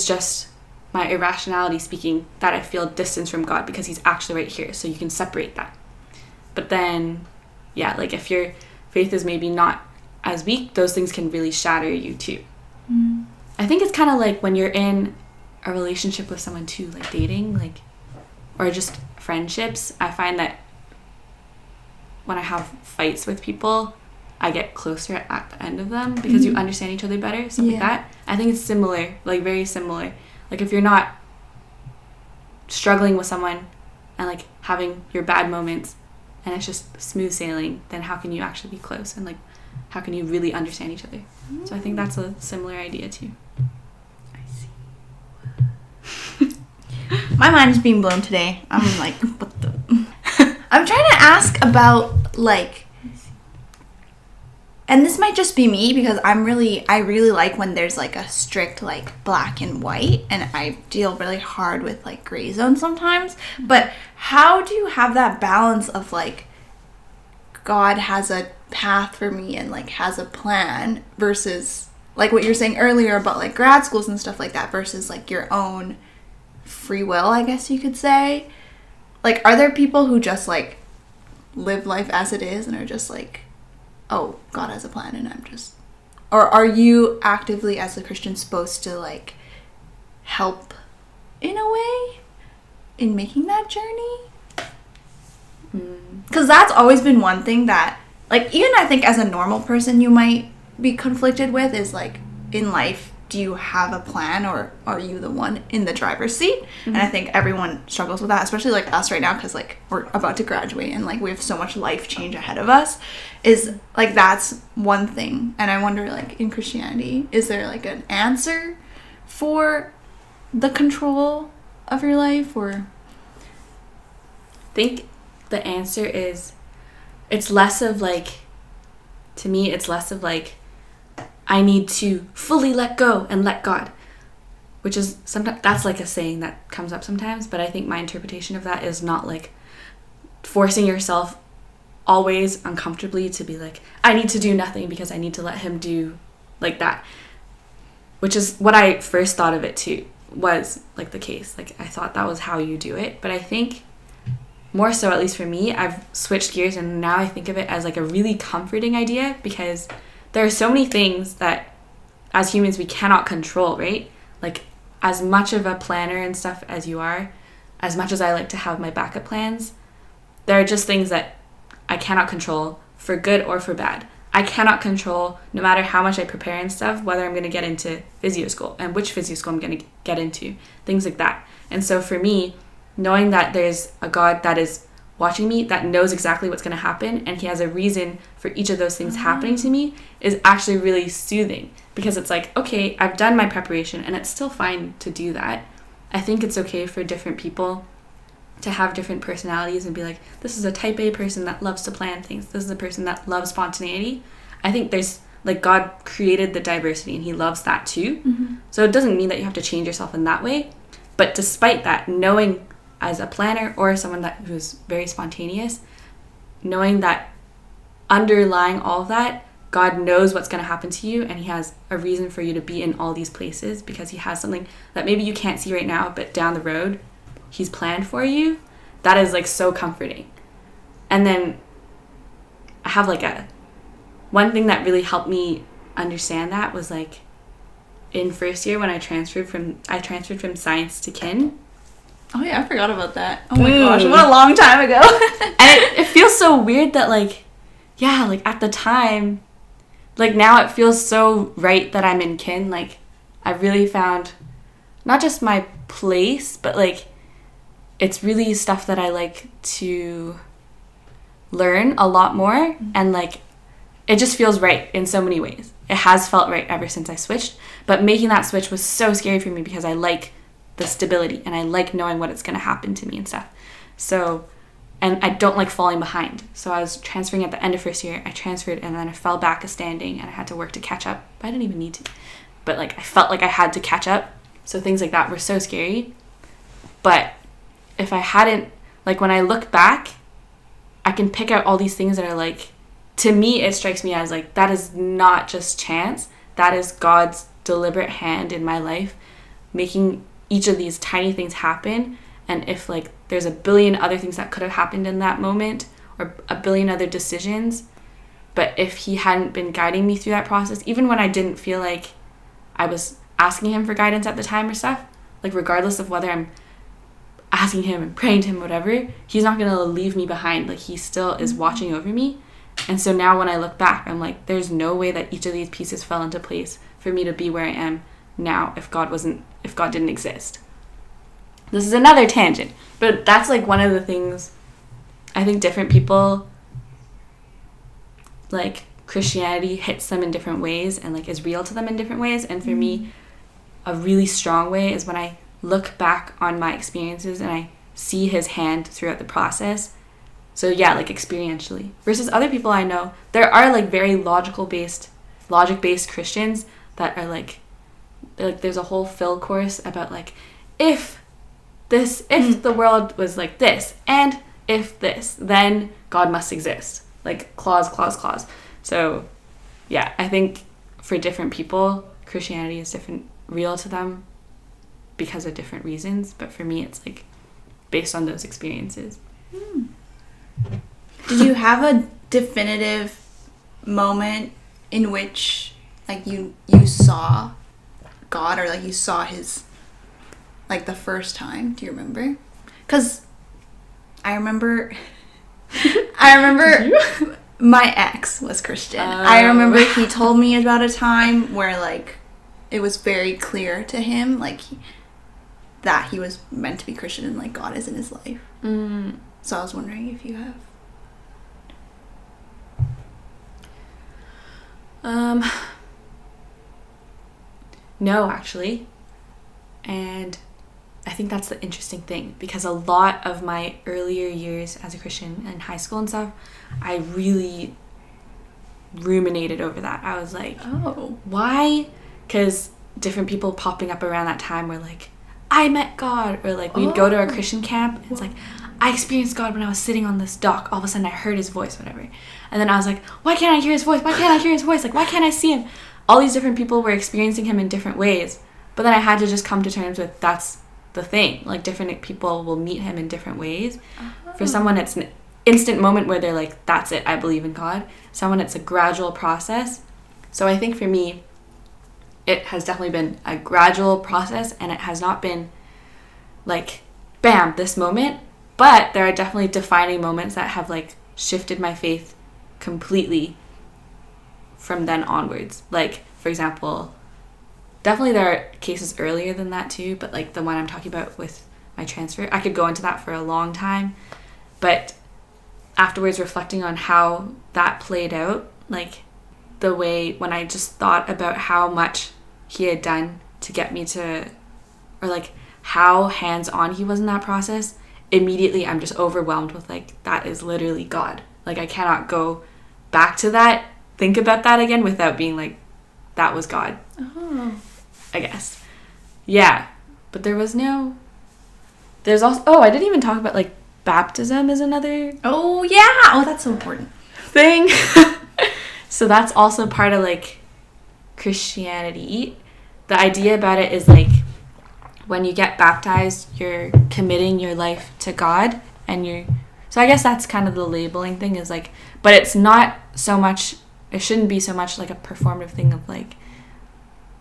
just my irrationality speaking, that I feel distance from God because he's actually right here. So you can separate that. But then, yeah, like, if your faith is maybe not as weak, those things can really shatter you too. I think it's kind of like when you're in a relationship with someone too, like dating, like, or just friendships. I find that when I have fights with people, I get closer at the end of them because you understand each other better, stuff like that. I think it's similar, like, very similar. Like, if you're not struggling with someone and, like, having your bad moments and it's just smooth sailing, then how can you actually be close, and, like, how can you really understand each other? So I think that's a similar idea too. I see. My mind is being blown today. I'm like, what the... I'm trying to ask about, like, and this might just be me because I really like when there's, like, a strict, like, black and white, and I deal really hard with, like, gray zone sometimes. But how do you have that balance of, like, God has a path for me and, like, has a plan, versus, like, what you're saying earlier about, like, grad schools and stuff like that, versus, like, your own free will, I guess you could say? Like, are there people who just, like, live life as it is and are just like, oh, God has a plan and I'm just... Or are you actively, as a Christian, supposed to, like, help in a way in making that journey? Because that's always been one thing that, like, even I think as a normal person you might be conflicted with is, like, in life, do you have a plan, or are you the one in the driver's seat? And I think everyone struggles with that, especially, like, us right now, because, like, we're about to graduate and, like, we have so much life change ahead of us. Is, like, that's one thing. And I wonder, like, in Christianity, is there, like, an answer for the control of your life? Or I think the answer is, it's less of, like, to me, it's less of, like, I need to fully let go and let God, which is sometimes, that's, like, a saying that comes up sometimes, but I think my interpretation of that is not, like, forcing yourself always uncomfortably to be like, I need to do nothing because I need to let him do, like, that, which is what I first thought of it too, was, like, the case. Like, I thought that was how you do it, but I think more so, at least for me, I've switched gears, and now I think of it as, like, a really comforting idea, because there are so many things that as humans we cannot control, right? Like, as much of a planner and stuff as you are, as much as I like to have my backup plans, there are just things that I cannot control, for good or for bad. I cannot control, no matter how much I prepare and stuff, whether I'm going to get into physio school and which physio school I'm going to get into, things like that. And so for me, knowing that there's a God that is watching me that knows exactly what's going to happen, and he has a reason for each of those things happening to me, is actually really soothing, because it's like, okay, I've done my preparation and it's still fine to do that. I think it's okay for different people to have different personalities and be like, this is a type A person that loves to plan things. This is a person that loves spontaneity. I think there's, like, God created the diversity and he loves that too. Mm-hmm. So it doesn't mean that you have to change yourself in that way. But despite that, knowing as a planner or someone who's very spontaneous, knowing that underlying all of that, God knows what's going to happen to you, and he has a reason for you to be in all these places because he has something that maybe you can't see right now, but down the road he's planned for you. That is, like, so comforting. And then I have, like, one thing that really helped me understand that was, like, in first year when I transferred from science to kin. Oh yeah, I forgot about that. Oh my gosh, what a long time ago. And it feels so weird that, like, yeah, like, at the time, like, now it feels so right that I'm in kin. Like, I really found not just my place, but, like, it's really stuff that I like to learn a lot more. And, like, it just feels right in so many ways. It has felt right ever since I switched. But making that switch was so scary for me because I like the stability and I like knowing what it's going to happen to me and stuff. So, and I don't like falling behind. So I was transferring at the end of first year. I transferred and then I fell back a standing and I had to work to catch up. But I didn't even need to. But, like, I felt like I had to catch up. So things like that were so scary. But if I hadn't, like, when I look back, I can pick out all these things that are, like, to me, it strikes me as, like, that is not just chance. That is God's deliberate hand in my life, making each of these tiny things happen. And if, like, there's a billion other things that could have happened in that moment, or a billion other decisions, but if he hadn't been guiding me through that process, even when I didn't feel like I was asking him for guidance at the time or stuff, like, regardless of whether I'm asking him and praying to him, whatever, he's not going to leave me behind. Like, he still is watching over me. And so now when I look back, I'm like, there's no way that each of these pieces fell into place for me to be where I am now if God didn't exist. This is another tangent, but that's, like, one of the things I think different people, like, Christianity hits them in different ways and, like, is real to them in different ways. And for me, a really strong way is when I look back on my experiences and I see his hand throughout the process. So yeah, like, experientially. Versus other people I know, there are, like, very logic-based Christians that are, like, there's a whole Phil course about, like, if the world was like this, and if this, then God must exist. Like, clause. So yeah, I think for different people, Christianity is different, real to them because of different reasons. But for me, it's, like, based on those experiences. Did you have a definitive moment in which, like, you saw God, or, like, you saw his, like, the first time? Do you remember? Because I remember my ex was Christian. I remember he told me about a time where, like, it was very clear to him, like, that he was meant to be Christian and, like, God is in his life. So I was wondering if you have. No, actually. And I think that's the interesting thing, because a lot of my earlier years as a Christian in high school and stuff, I really ruminated over that. I was like, Oh. why? Because different people popping up around that time were like, I met God, or, like, we'd go to a Christian camp and it's like, I experienced God when I was sitting on this dock. All of a sudden I heard his voice, whatever. And then I was like, why can't I hear his voice? Like, why can't I see him? All these different people were experiencing him in different ways. But then I had to just come to terms with, that's the thing. Like, different people will meet him in different ways. For someone, it's an instant moment where they're like, that's it, I believe in God. Someone, it's a gradual process. So I think for me, it has definitely been a gradual process, and it has not been like, bam, this moment. But there are definitely defining moments that have, like, shifted my faith completely from then onwards. Like, for example, definitely there are cases earlier than that too, but, like, the one I'm talking about with my transfer, I could go into that for a long time. But afterwards reflecting on how that played out, like the way when I just thought about how much he had done to get me to, or like how hands-on he was in that process, immediately I'm just overwhelmed with like, that is literally God. Like I cannot go back to that, think about that again without being like, that was God. Oh. I guess. Yeah. But there's also, I didn't even talk about like baptism is another Oh, yeah. Oh, that's so important. thing. So that's also part of like Christianity. The idea about it is like when you get baptized, you're committing your life to God, and so I guess that's kind of the labeling thing is like, but it's not so much, it shouldn't be so much like a performative thing of like,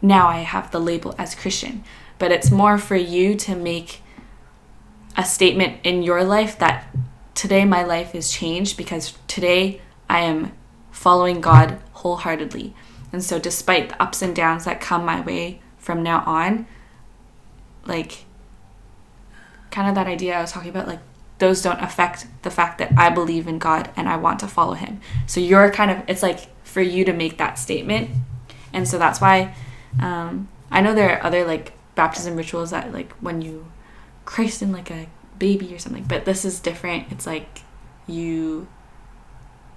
now I have the label as Christian, but it's more for you to make a statement in your life that today my life is changed because today I am following God wholeheartedly. And so despite the ups and downs that come my way from now on, like kind of that idea I was talking about, like those don't affect the fact that I believe in God and I want to follow him. So you're kind of, it's like for you to make that statement. And so that's why I know there are other like baptism rituals that like when you christen like a baby or something, but this is different. It's like you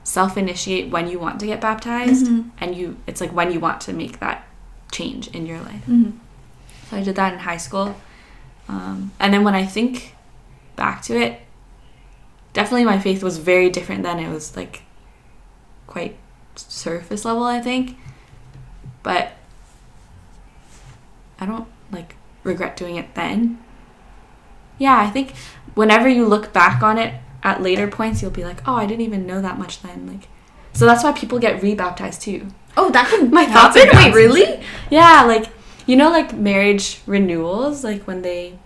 self-initiate when you want to get baptized, and it's like when you want to make that change in your life. So I did that in high school, and then when I think back to it, definitely my faith was very different then. It was like quite surface level, I think, but I don't like regret doing it then. Yeah, I think whenever you look back on it at later points, you'll be like, oh, I didn't even know that much then. Like, so that's why people get rebaptized too. Oh, that can my thoughts. Wait, really? Yeah, like you know, like marriage renewals, like when they.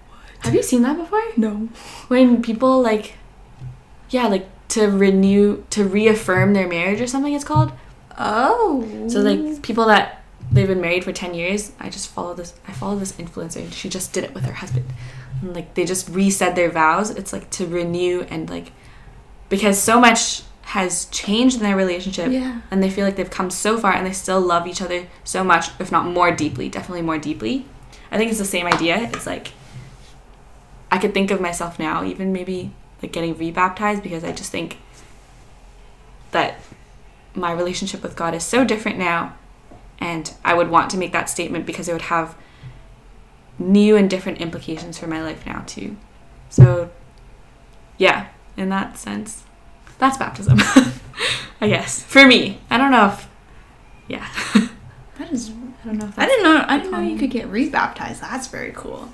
What? Have you seen that before? No. When people like, yeah, like to reaffirm their marriage or something. It's called. Oh. So like people that they've been married for 10 years. I follow this influencer, and she just did it with her husband. And like they just resaid their vows. It's like to renew, and like because so much has changed in their relationship, and they feel like they've come so far and they still love each other so much, if not more deeply, definitely more deeply. I think it's the same idea. It's like I could think of myself now even maybe like getting rebaptized because I just think that my relationship with God is so different now, and I would want to make that statement because it would have new and different implications for my life now too. So yeah, in that sense, that's baptism. I guess for me. I don't know if that is, I don't know if I didn't know you could get rebaptized. That's very cool.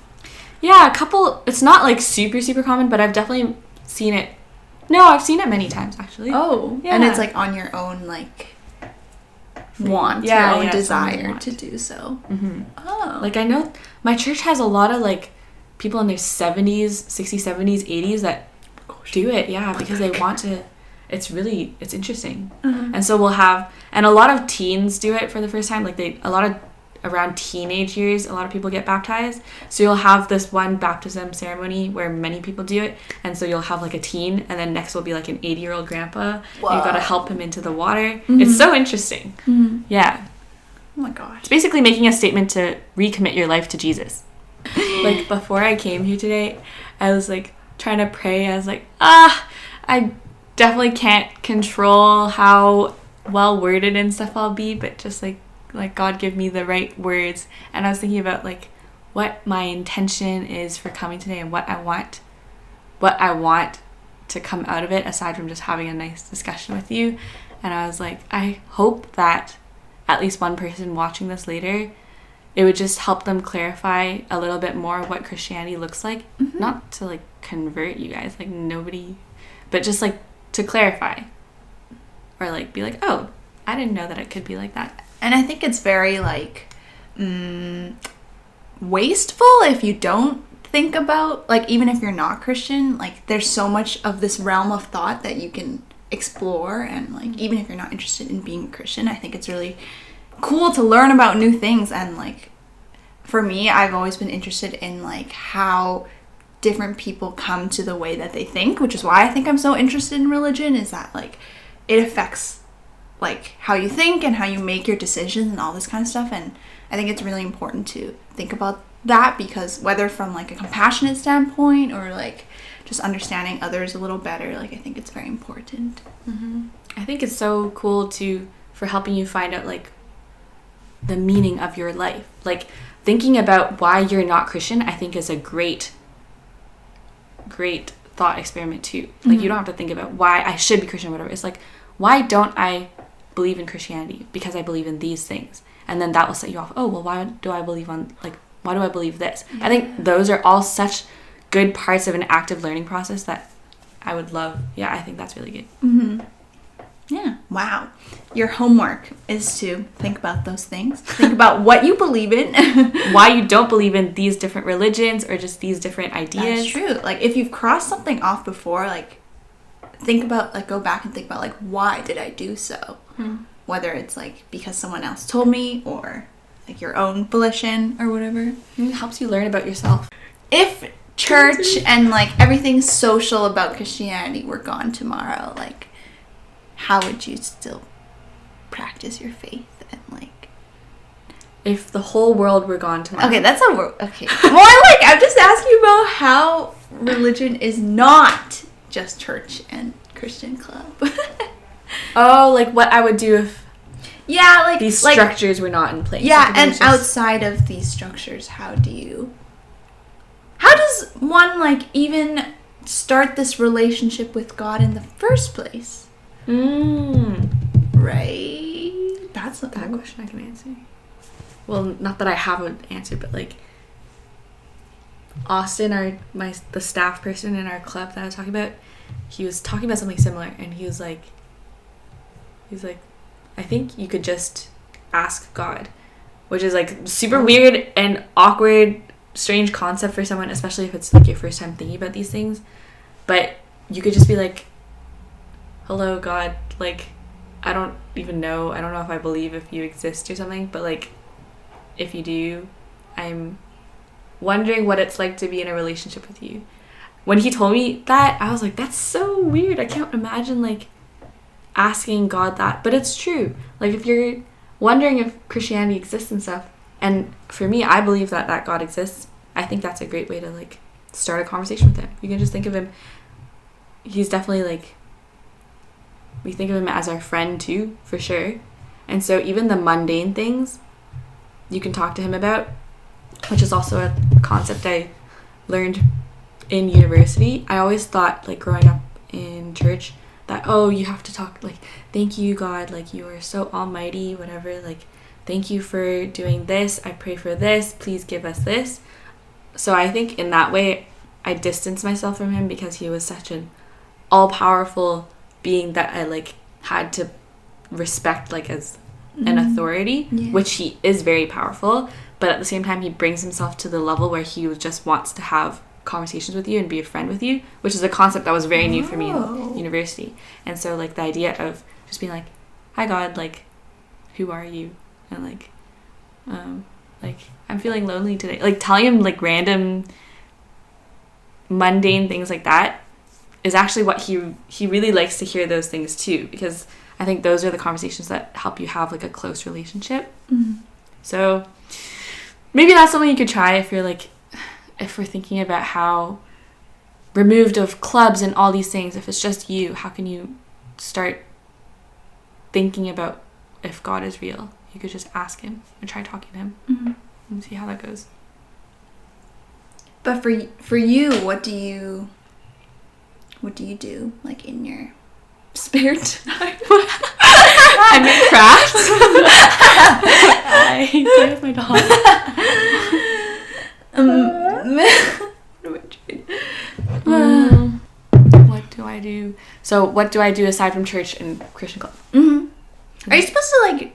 Yeah, a couple. It's not like super common, but I've definitely seen it. No, I've seen it many times actually. Oh, yeah. And it's like on your own like want, your own desire to do so. Oh, like I know my church has a lot of like people in their 70s, 60s, 70s, 80s that do it, because they want to. It's interesting. And so we'll have, and a lot of teens do it for the first time. Like around teenage years, a lot of people get baptized. So you'll have this one baptism ceremony where many people do it. And so you'll have like a teen, and then next will be like an 80-year-old grandpa. You've got to help him into the water. It's so interesting. Yeah. Oh my gosh. It's basically making a statement to recommit your life to Jesus. Like before I came here today, I was like trying to pray. I was like, I definitely can't control how well worded and stuff I'll be, but just like God give me the right words. And I was thinking about like what my intention is for coming today and what I want to come out of it aside from just having a nice discussion with you. And I was like, I hope that at least one person watching this later, it would just help them clarify a little bit more what Christianity looks like. Not to like convert you guys, like nobody, but just like to clarify or like be like, oh, I didn't know that it could be like that. And I think it's very like wasteful if you don't think about, like, even if you're not Christian, like there's so much of this realm of thought that you can explore. And like even if you're not interested in being a Christian, I think it's really cool to learn about new things. And like for me, I've always been interested in like how different people come to the way that they think, which is why I think I'm so interested in religion, is that like it affects like how you think and how you make your decisions and all this kind of stuff. And I think it's really important to think about that, because whether from like a compassionate standpoint or like just understanding others a little better, like I think it's very important. I think it's so cool for helping you find out like the meaning of your life. Like thinking about why you're not Christian, I think is a great thought experiment too. Like you don't have to think about why I should be Christian or whatever. It's like, why don't I believe in Christianity? Because I believe in these things. And then that will set you off. Oh, well, why do I believe this? I think those are all such good parts of an active learning process that I would love. Yeah, I think that's really good. Yeah. Wow. Your homework is to think about those things. Think about what you believe in. Why you don't believe in these different religions or just these different ideas. That's true. Like if you've crossed something off before, like think about, like go back and think about like, why did I do so? Whether it's like because someone else told me or like your own volition or whatever. It helps you learn about yourself. If church and like everything social about Christianity were gone tomorrow, like how would you still practice your faith? And like if the whole world were gone tomorrow. Okay, that's okay. More like I'm just asking about how religion is not just church and Christian club. Oh, like what I would do if like these structures were not in place. Yeah, and outside of these structures, how does one like even start this relationship with God in the first place? Right? That's that question I can answer. Well, not that I have an answer, but like Austin, the staff person in our club that I was talking about, he was talking about something similar, and he was like, I think you could just ask God, which is like super weird and awkward, strange concept for someone, especially if it's like your first time thinking about these things. But you could just be like, hello God, like I don't know if I believe if you exist or something, but like if you do, I'm wondering what it's like to be in a relationship with you. When he told me that, I was like, that's so weird. I can't imagine like asking God that, but it's true. Like if you're wondering if Christianity exists and stuff, and for me, I believe that God exists, I think that's a great way to like start a conversation with him. You can just think of him, he's definitely like, we think of him as our friend too, for sure. And so even the mundane things you can talk to him about, which is also a concept I learned in university. I always thought, like growing up in church, that, oh, you have to talk like, thank you God, like you are so almighty, whatever, like thank you for doing this, I pray for this, please give us this. So I think in that way I distanced myself from him, because he was such an all-powerful being that I like had to respect like as an authority, which he is very powerful, but at the same time he brings himself to the level where he just wants to have conversations with you and be a friend with you, which is a concept that was very new for me in university. And so like the idea of just being like, hi God, like who are you, and like I'm feeling lonely today, like telling him like random mundane things like that is actually what he really likes to hear, those things too, because I think those are the conversations that help you have like a close relationship. So maybe that's something you could try if we're thinking about how removed of clubs and all these things, if it's just you, how can you start thinking about if God is real? You could just ask him and try talking to him and see how that goes. But for you, what do you do like in your spare time? I make crafts. I play with my dog. What do I do? So what do I do aside from church and Christian club? Are you supposed to like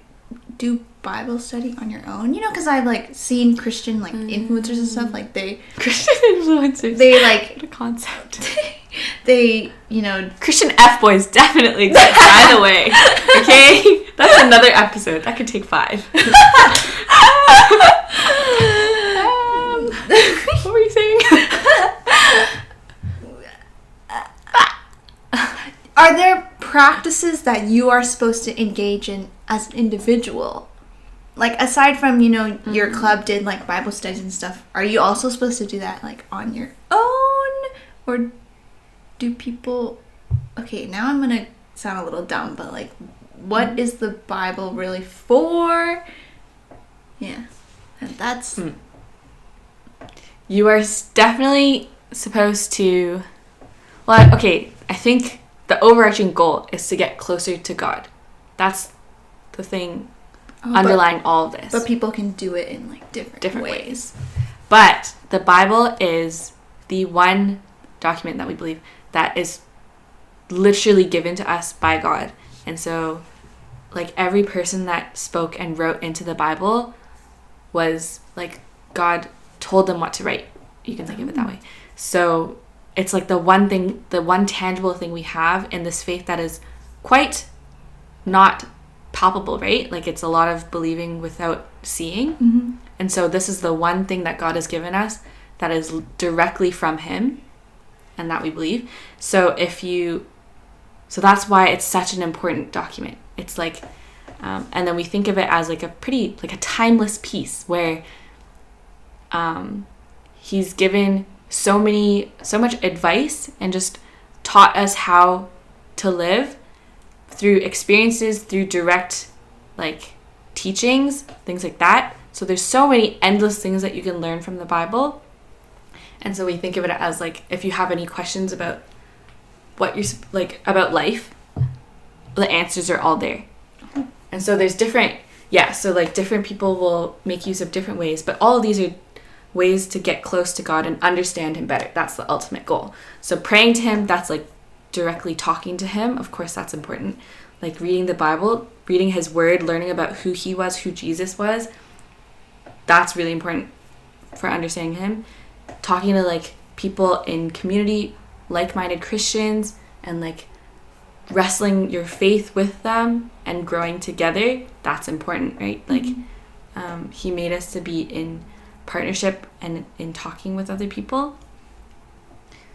do Bible study on your own? You know, because I've like seen Christian like influencers and stuff, like Christian influencers. They like what a concept. They, you know, Christian F-boys definitely exist, by the way. Okay? That's another episode. That could take 5. What were you saying? practices that you are supposed to engage in as an individual? Like, aside from, you know, your club did, like, Bible studies and stuff, are you also supposed to do that, like, on your own? Or do people... Okay, now I'm going to sound a little dumb, but, like, what is the Bible really for? Yeah. And that's... You are definitely supposed to... Well, okay, I think the overarching goal is to get closer to God. That's the thing underlying all of this. But people can do it in, like, different ways. But the Bible is the one document that we believe that is literally given to us by God. And so, like, every person that spoke and wrote into the Bible was, like, God told them what to write. You can think of it that way. So it's like the one thing, the one tangible thing we have in this faith that is quite not palpable, right? Like, it's a lot of believing without seeing. And so this is the one thing that God has given us that is directly from him and that we believe. So so that's why it's such an important document. It's like, and then we think of it as like a pretty, like a timeless piece where he's given so much advice and just taught us how to live through experiences, through direct, like, teachings, things like that. So there's so many endless things that you can learn from the Bible. And so we think of it as, like, if you have any questions about what you're, like, about life, the answers are all there. And so there's different people will make use of different ways, but all of these are ways to get close to God and understand him better. That's the ultimate goal. So praying to him, that's like directly talking to him. Of course, that's important. Like reading the Bible, reading his word, learning about who he was, who Jesus was. That's really important for understanding him. Talking to, like, people in community, like-minded Christians, and, like, wrestling your faith with them and growing together. That's important, right? Like, he made us to be in partnership and in talking with other people.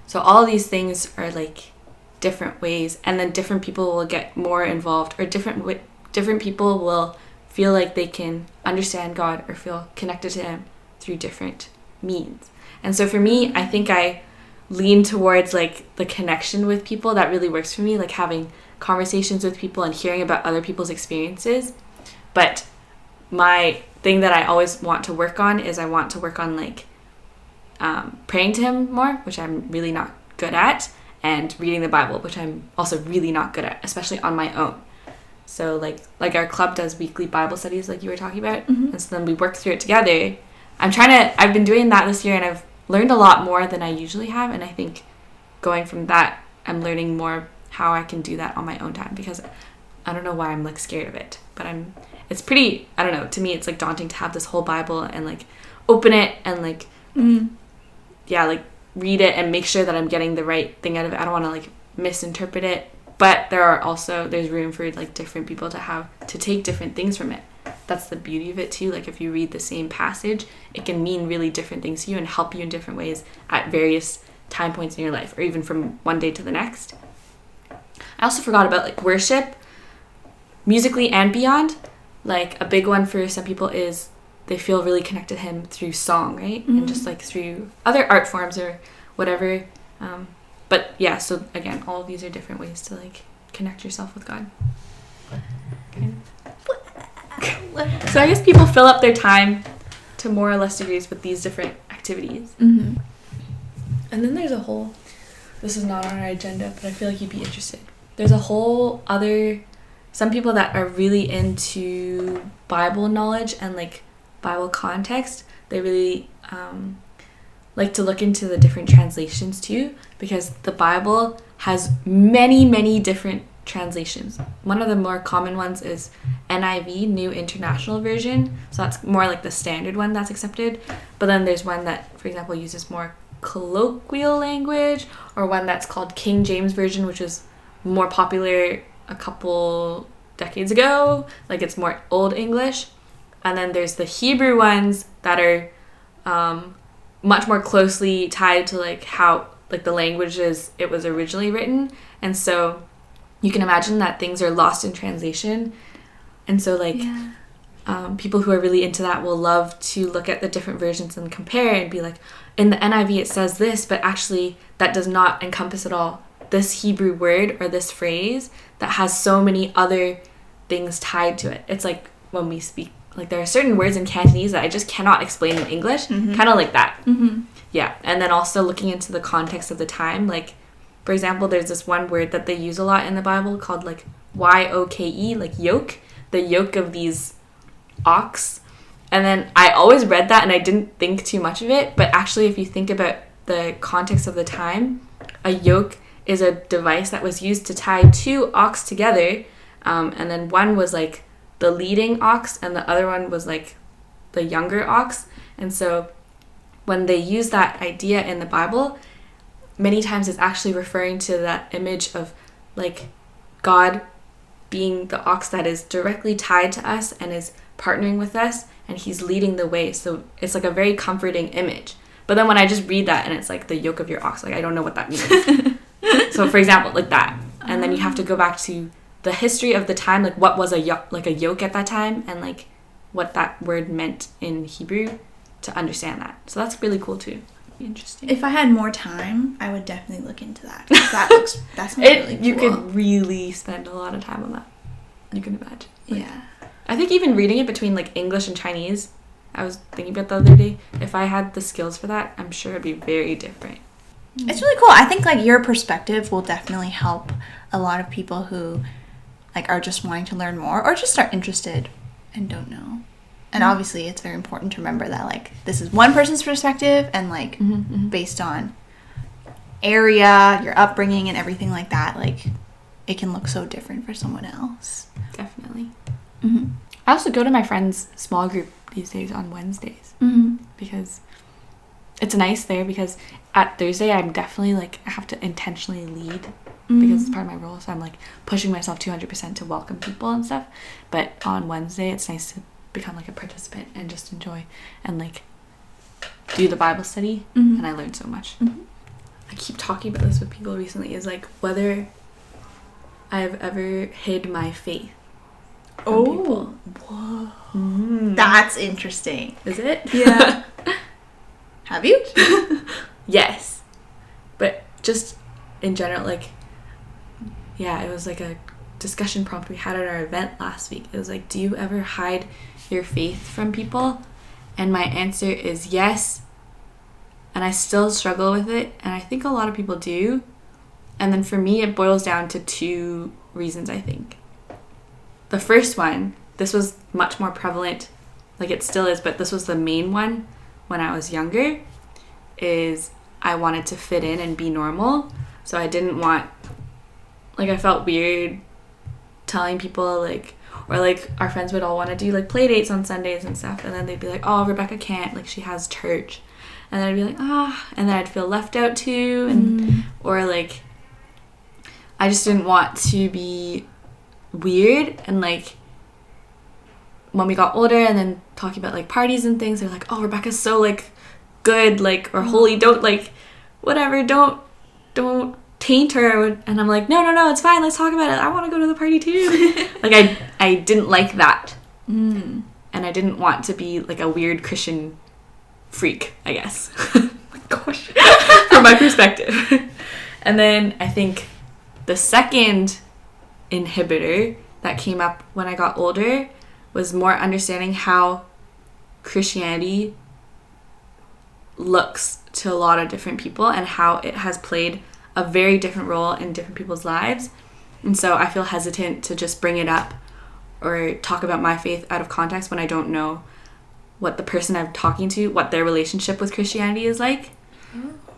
So all these things are, like, different ways, and then different people will get more involved, or different people will feel like they can understand God or feel connected to him through different means. And so for me, I think I lean towards, like, the connection with people. That really works for me, like having conversations with people and hearing about other people's experiences. But my thing that I always want to work on is I want to work on, like, praying to him more, which I'm really not good at, and reading the Bible, which I'm also really not good at, especially on my own. So like our club does weekly Bible studies, like you were talking about, and so then we work through it together. I've been doing that this year, and I've learned a lot more than I usually have, and I think going from that, I'm learning more how I can do that on my own time, because I don't know why I'm, like, scared of it, but it's pretty, I don't know, to me it's, like, daunting to have this whole Bible and, like, open it and, like, like, read it and make sure that I'm getting the right thing out of it. I don't want to, like, misinterpret it, but there's room for, like, different people to take different things from it. That's the beauty of it too. Like, if you read the same passage, it can mean really different things to you and help you in different ways at various time points in your life, or even from one day to the next. I also forgot about, like, worship, musically and beyond. Like, a big one for some people is they feel really connected to him through song, right? And just, like, through other art forms or whatever. But yeah, so again, all of these are different ways to, like, connect yourself with God. So I guess people fill up their time to more or less degrees with these different activities. And then there's this is not on our agenda, but I feel like you'd be interested. There's a whole other, some people that are really into Bible knowledge and, like, Bible context. They really like to look into the different translations too, because the Bible has many, many different translations. One of the more common ones is NIV, New International Version. So that's more like the standard one that's accepted. But then there's one that, for example, uses more colloquial language, or one that's called King James Version, which is more popular a couple decades ago. Like, it's more Old English. And then there's the Hebrew ones that are much more closely tied to, like, how, like, the languages it was originally written. And so you can imagine that things are lost in translation. And so, like, people who are really into that will love to look at the different versions and compare and be like, in the NIV it says this, but actually that does not encompass at all this Hebrew word or this phrase that has so many other things tied to it. It's like when we speak, like, there are certain words in Cantonese that I just cannot explain in English, kind of like that. Yeah. And then also looking into the context of the time, like, for example, there's this one word that they use a lot in the Bible called, like, Y-O-K-E, like yoke, the yoke of these ox. And then I always read that and I didn't think too much of it, but actually if you think about the context of the time, a yoke is a device that was used to tie two ox together, and then one was like the leading ox and the other one was like the younger ox. And so when they use that idea in the Bible, many times it's actually referring to that image of, like, God being the ox that is directly tied to us and is partnering with us, and he's leading the way. So it's like a very comforting image. But then when I just read that and it's like the yoke of your ox, like, I don't know what that means. So for example, like that, and then you have to go back to the history of the time, like what was a yoke at that time, and like what that word meant in Hebrew to understand that. So that's really cool too. Interesting. If I had more time, I would definitely look into that. That's really cool. You could really spend a lot of time on that. You can imagine. Like, yeah. I think even reading it between, like, English and Chinese, I was thinking about the other day, if I had the skills for that, I'm sure it'd be very different. It's really cool. I think, like, your perspective will definitely help a lot of people who, like, are just wanting to learn more or just are interested and don't know. And obviously it's very important to remember that, like, this is one person's perspective and, like, based on area, your upbringing and everything like that, like, it can look so different for someone else. Definitely. I also go to my friend's small group these days on Wednesdays because it's nice there, because at Thursday I'm definitely, like, I have to intentionally lead because it's part of my role, so I'm, like, pushing myself 200% to welcome people and stuff. But on Wednesday it's nice to become, like, a participant and just enjoy and, like, do the Bible study, and I learned so much. I keep talking about this with people recently, is, like, whether I've ever hid my faith from people. Whoa. That's interesting. Is it? Yeah. Have you? Yes. But just in general, like, yeah, it was like a discussion prompt we had at our event last week. It was like, do you ever hide your faith from people? And my answer is yes. And I still struggle with it. And I think a lot of people do. And then for me, it boils down to two reasons, I think. The first one, this was much more prevalent, like it still is, but this was the main one when I was younger, is I wanted to fit in and be normal. So I didn't want, like, I felt weird telling people, like, or, like, our friends would all want to do, like, play dates on Sundays and stuff, and then they'd be like, oh, Rebecca can't, like, she has church. And then I'd be like, and then I'd feel left out too, and or, like, I just didn't want to be weird. And, like, when we got older and then talking about, like, parties and things, they're like, oh, Rebecca's so, like, good, like, or holy, don't, like, whatever, don't taint her. And I'm like, no, it's fine, let's talk about it, I want to go to the party too. Like, I didn't like that. And I didn't want to be, like, a weird Christian freak, I guess. Oh my gosh. From my perspective. And then I think the second inhibitor that came up when I got older was more understanding how Christianity looks to a lot of different people and how it has played a very different role in different people's lives. And so I feel hesitant to just bring it up or talk about my faith out of context when I don't know what the person I'm talking to, what their relationship with Christianity is like.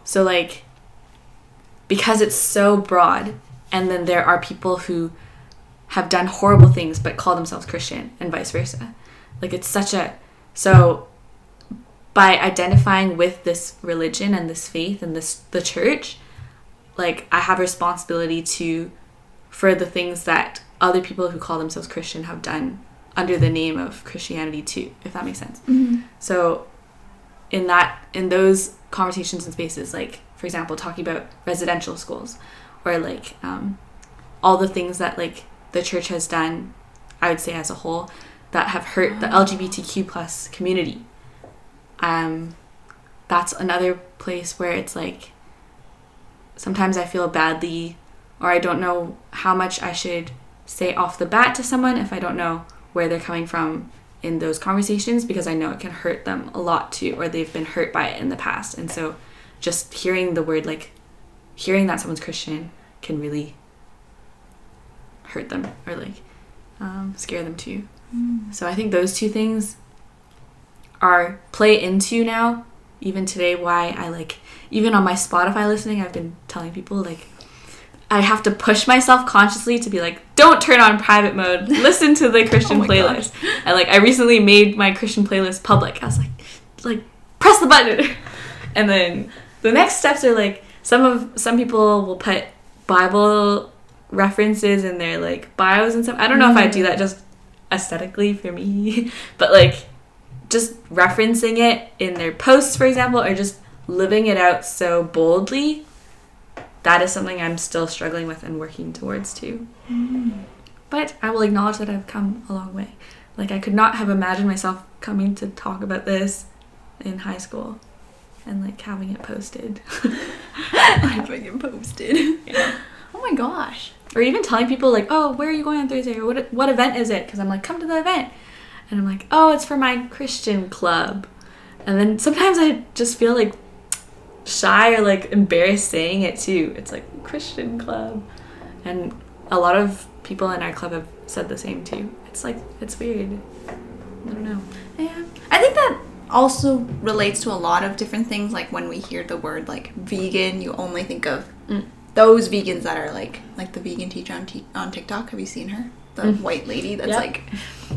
So, like, because it's so broad, and then there are people who have done horrible things but call themselves Christian and vice versa. Like, it's such a... So by identifying with this religion and this faith and the church, like, I have a responsibility for the things that other people who call themselves Christian have done under the name of Christianity too, if that makes sense. So in those conversations and spaces, like, for example, talking about residential schools, or, like, all the things that like the church has done, I would say as a whole, that have hurt the LGBTQ plus community. That's another place where it's like sometimes I feel badly, or I don't know how much I should say off the bat to someone if I don't know where they're coming from in those conversations, because I know it can hurt them a lot too, or they've been hurt by it in the past. And so just hearing the word, like hearing that someone's Christian can really hurt them or like scare them too. So I think those two things are play into now, even today, why I like, even on my Spotify listening, I've been telling people like I have to push myself consciously to be like, don't turn on private mode, listen to the Christian playlist. And like I recently made my Christian playlist public. I was like press the button. And then the next steps are like some people will put Bible references in their like bios and stuff. I don't know if I do that just aesthetically for me, but like just referencing it in their posts, for example, or just living it out so boldly, that is something I'm still struggling with and working towards too. But I will acknowledge that I've come a long way. Like I could not have imagined myself coming to talk about this in high school and like having it posted. Having it posted. Yeah. Oh my gosh. Or even telling people like, oh, where are you going on Thursday? Or what event is it? Because I'm like, come to the event. And I'm like, oh, it's for my Christian club. And then sometimes I just feel like shy or like embarrassed saying it too. It's like Christian club. And a lot of people in our club have said the same too. It's like, it's weird. I don't know. Yeah. I think that also relates to a lot of different things. Like when we hear the word like vegan, you only think of those vegans that are like the vegan teacher on TikTok. Have you seen her? The white lady that's like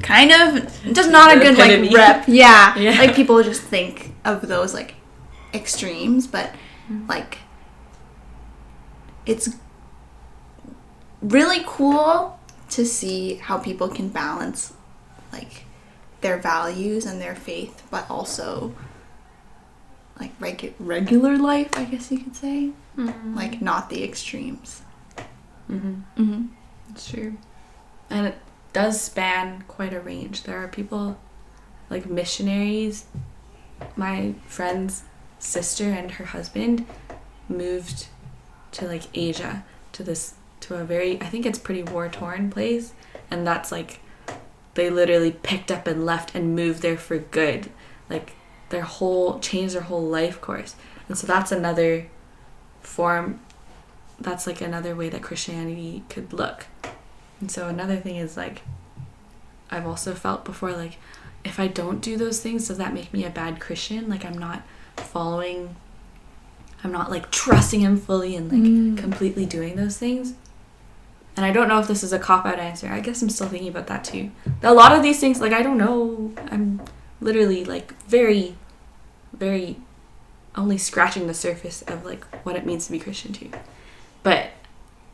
kind of just not a good like rep. Yeah. Like people just think of those like extremes, but like it's really cool to see how people can balance like their values and their faith, but also like regular life, I guess you could say. Like not the extremes. It's true. And it does span quite a range. There are people like missionaries. My friend's sister and her husband moved to like Asia to a very, I think it's pretty war-torn place, and that's like they literally picked up and left and moved there for good. Like changed their whole life course. And so that's another form, that's like another way that Christianity could look. And so another thing is like I've also felt before, like if I don't do those things, does that make me a bad Christian? Like I'm not like trusting him fully and like completely doing those things. And I don't know if this is a cop-out answer. I guess I'm still thinking about that too. A lot of these things, like I don't know, I'm literally like very, very only scratching the surface of like what it means to be Christian too. But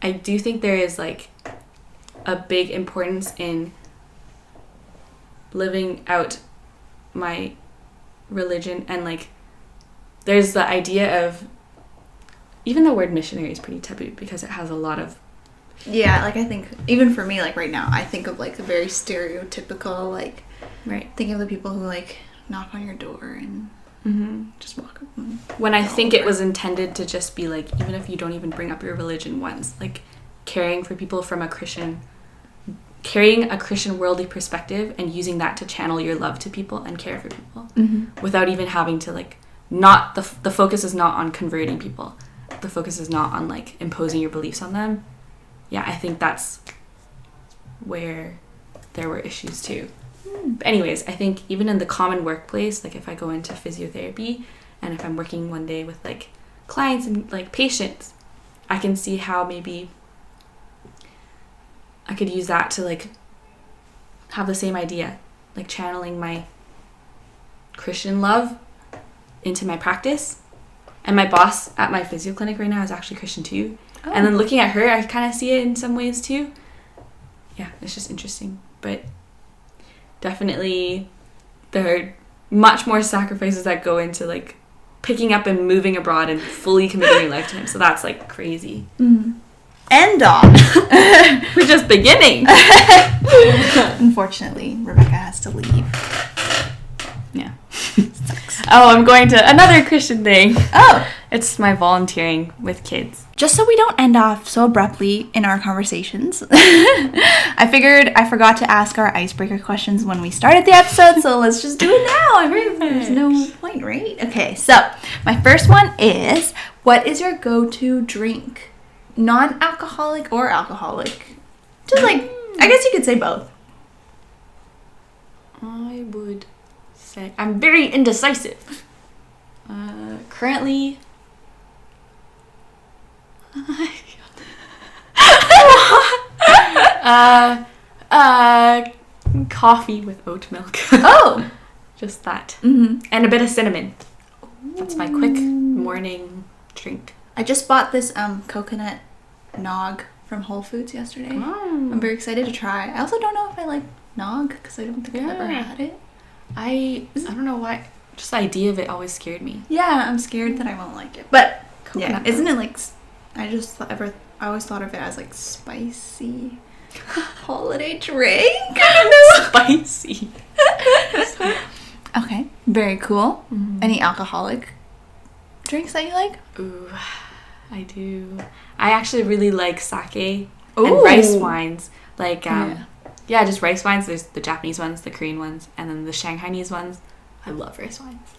I do think there is like a big importance in living out my religion, and like there's the idea of, even the word missionary is pretty taboo because it has a lot of like I think even for me, like right now I think of like the very stereotypical like think of the people who like knock on your door and just walk up. When I think it was intended to just be like, even if you don't even bring up your religion once, like caring for people from carrying a Christian worldly perspective and using that to channel your love to people and care for people without even having to like, not the focus is not on converting people. The focus is not on like imposing your beliefs on them. Yeah, I think that's where there were issues too. But anyways, I think even in the common workplace, like if I go into physiotherapy and if I'm working one day with like clients and like patients, I can see how maybe I could use that to like have the same idea, like channeling my Christian love into my practice. And my boss at my physio clinic right now is actually Christian too. And then looking at her, I kind of see it in some ways too. Yeah, it's just interesting. But definitely there are much more sacrifices that go into like picking up and moving abroad and fully committing your life to him. So that's like crazy. end on. We're just beginning. Unfortunately, Rebecca has to leave. Yeah. Sucks. Oh, I'm going to another Christian thing. Oh. It's my volunteering with kids. Just so we don't end off so abruptly in our conversations, I figured I forgot to ask our icebreaker questions when we started the episode, so let's just do it now. I mean, there's no point, right? Okay, so my first one is, what is your go-to drink? Non-alcoholic or alcoholic? Just like, I guess you could say both. I would say I'm very indecisive. Currently, coffee with oat milk. Oh, just that, mm-hmm. and a bit of cinnamon. That's my quick morning drink. I just bought this coconut nog from Whole Foods yesterday. I'm very excited to try. I also don't know if I like nog because I don't think I've ever had it. I don't know why. Just the idea of it always scared me. Yeah, I'm scared that I won't like it. But Coconut isn't it like? I always thought of it as like spicy holiday drink. I don't know. Spicy. Okay, very cool. Mm-hmm. Any alcoholic drinks that you like? Ooh, I do. I actually really like sake Ooh. and rice wines. Like, Yeah. just rice wines. There's the Japanese ones, the Korean ones, and then the Shanghainese ones. I love rice wines.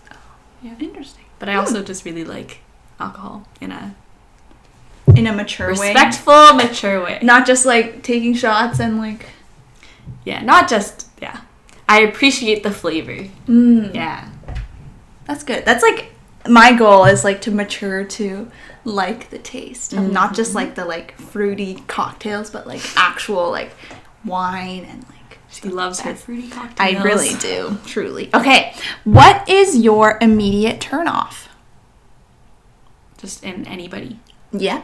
Yeah, interesting. But I also just really like alcohol in a mature respectful, mature way. Not just like taking shots and like. Yeah, not just, yeah. I appreciate the flavor. Yeah. That's good. That's like my goal is like to mature to like the taste of not just like the like fruity cocktails, but like actual like wine and like. She loves her fruity cocktails. I really do, truly. Okay, what is your immediate turnoff? Just in anybody. Yeah.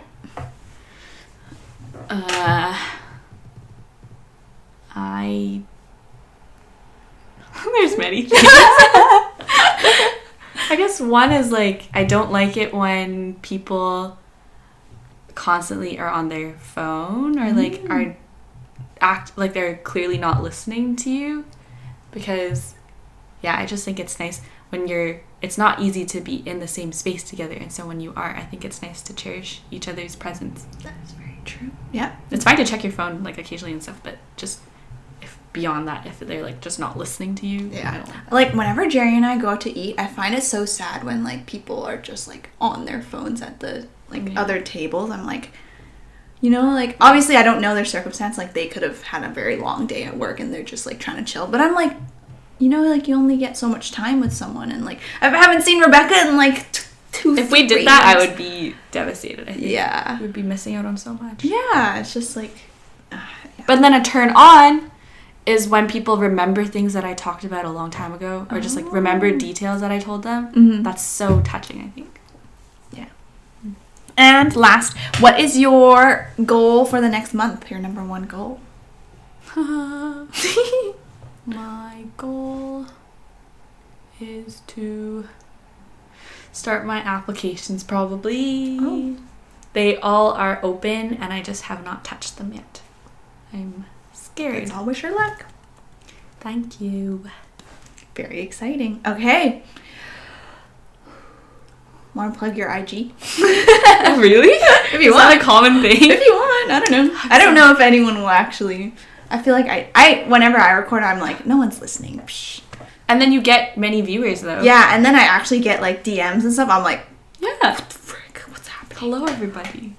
There's many things. I guess one is like, I don't like it when people constantly are on their phone or like are act like they're clearly not listening to you, because I just think it's nice when it's not easy to be in the same space together, and so when you are, I think it's nice to cherish each other's presence. That's very true. Yeah. It's fine to check your phone like occasionally and stuff, but just beyond that, if they're like just not listening to you. Yeah. I don't like whenever Jerry and I go out to eat, I find it so sad when like people are just like on their phones at the like other tables. I'm like, you know, like obviously I don't know their circumstance, like they could have had a very long day at work and they're just like trying to chill, but I'm like, you know, like you only get so much time with someone, and like I haven't seen Rebecca in like if we did that, I would be devastated. I think. Yeah. We'd be missing out on so much. Yeah, it's just like But then a turn on is when people remember things that I talked about a long time ago, or just like remember details that I told them. That's so touching, I think. Yeah. And last, what is your goal for the next month? Your number one goal? My goal is to start my applications probably. Oh. They all are open and I just have not touched them yet. I'm scared. That's all. Wish her luck. Thank you. Very exciting. Okay. Want to plug your IG? Really? If you Is that a common thing? If you want. I don't know. I don't know if anyone will actually. I feel like I whenever I record, I'm like, no one's listening. Psh. And then you get many viewers though. Yeah, and then I actually get like DMs and stuff. I'm like, yeah. what the frick? What's happening? Hello, everybody.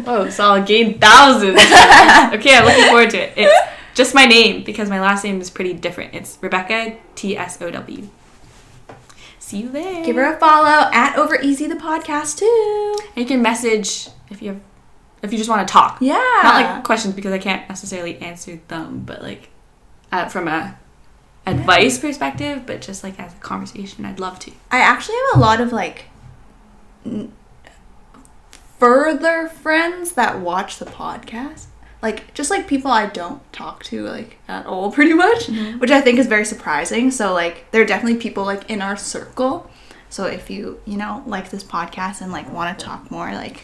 Oh, so I'll gain thousands. Okay, I'm looking forward to it. It's just my name because my last name is pretty different. It's Rebecca TSOW. See you there. Give her a follow at Over Easy the podcast too. And you can message if you just want to talk. Yeah. Not like questions because I can't necessarily answer them, but like from a advice perspective, but just like as a conversation, I'd love to. I actually have a lot of like further friends that watch the podcast. Like, just like people I don't talk to like at all pretty much, which I think is very surprising. So like there are definitely people like in our circle. So if you know, like this podcast and like want to talk more, like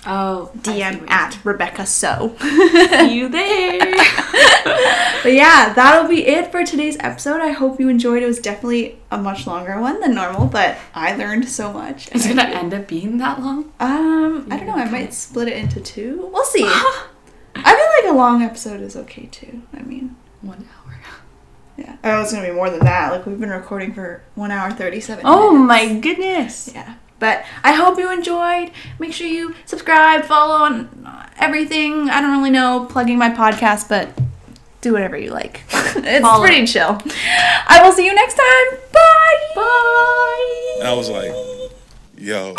Oh, DM at Rebecca So. See you there. But yeah, that'll be it for today's episode. I hope you enjoyed. It was definitely a much longer one than normal, but I learned so much. Is it gonna end up being that long? I don't know. I might split it into 2. We'll see. I feel like a long episode is okay too. I mean, 1 hour. Yeah. I know it's gonna be more than that. Like, we've been recording for 1 hour 37 Oh minutes. my goodness. Yeah. But I hope you enjoyed. Make sure you subscribe, follow on everything. I don't really know plugging my podcast, but do whatever you like. It's pretty chill. I will see you next time. Bye. Bye. I was like, yo.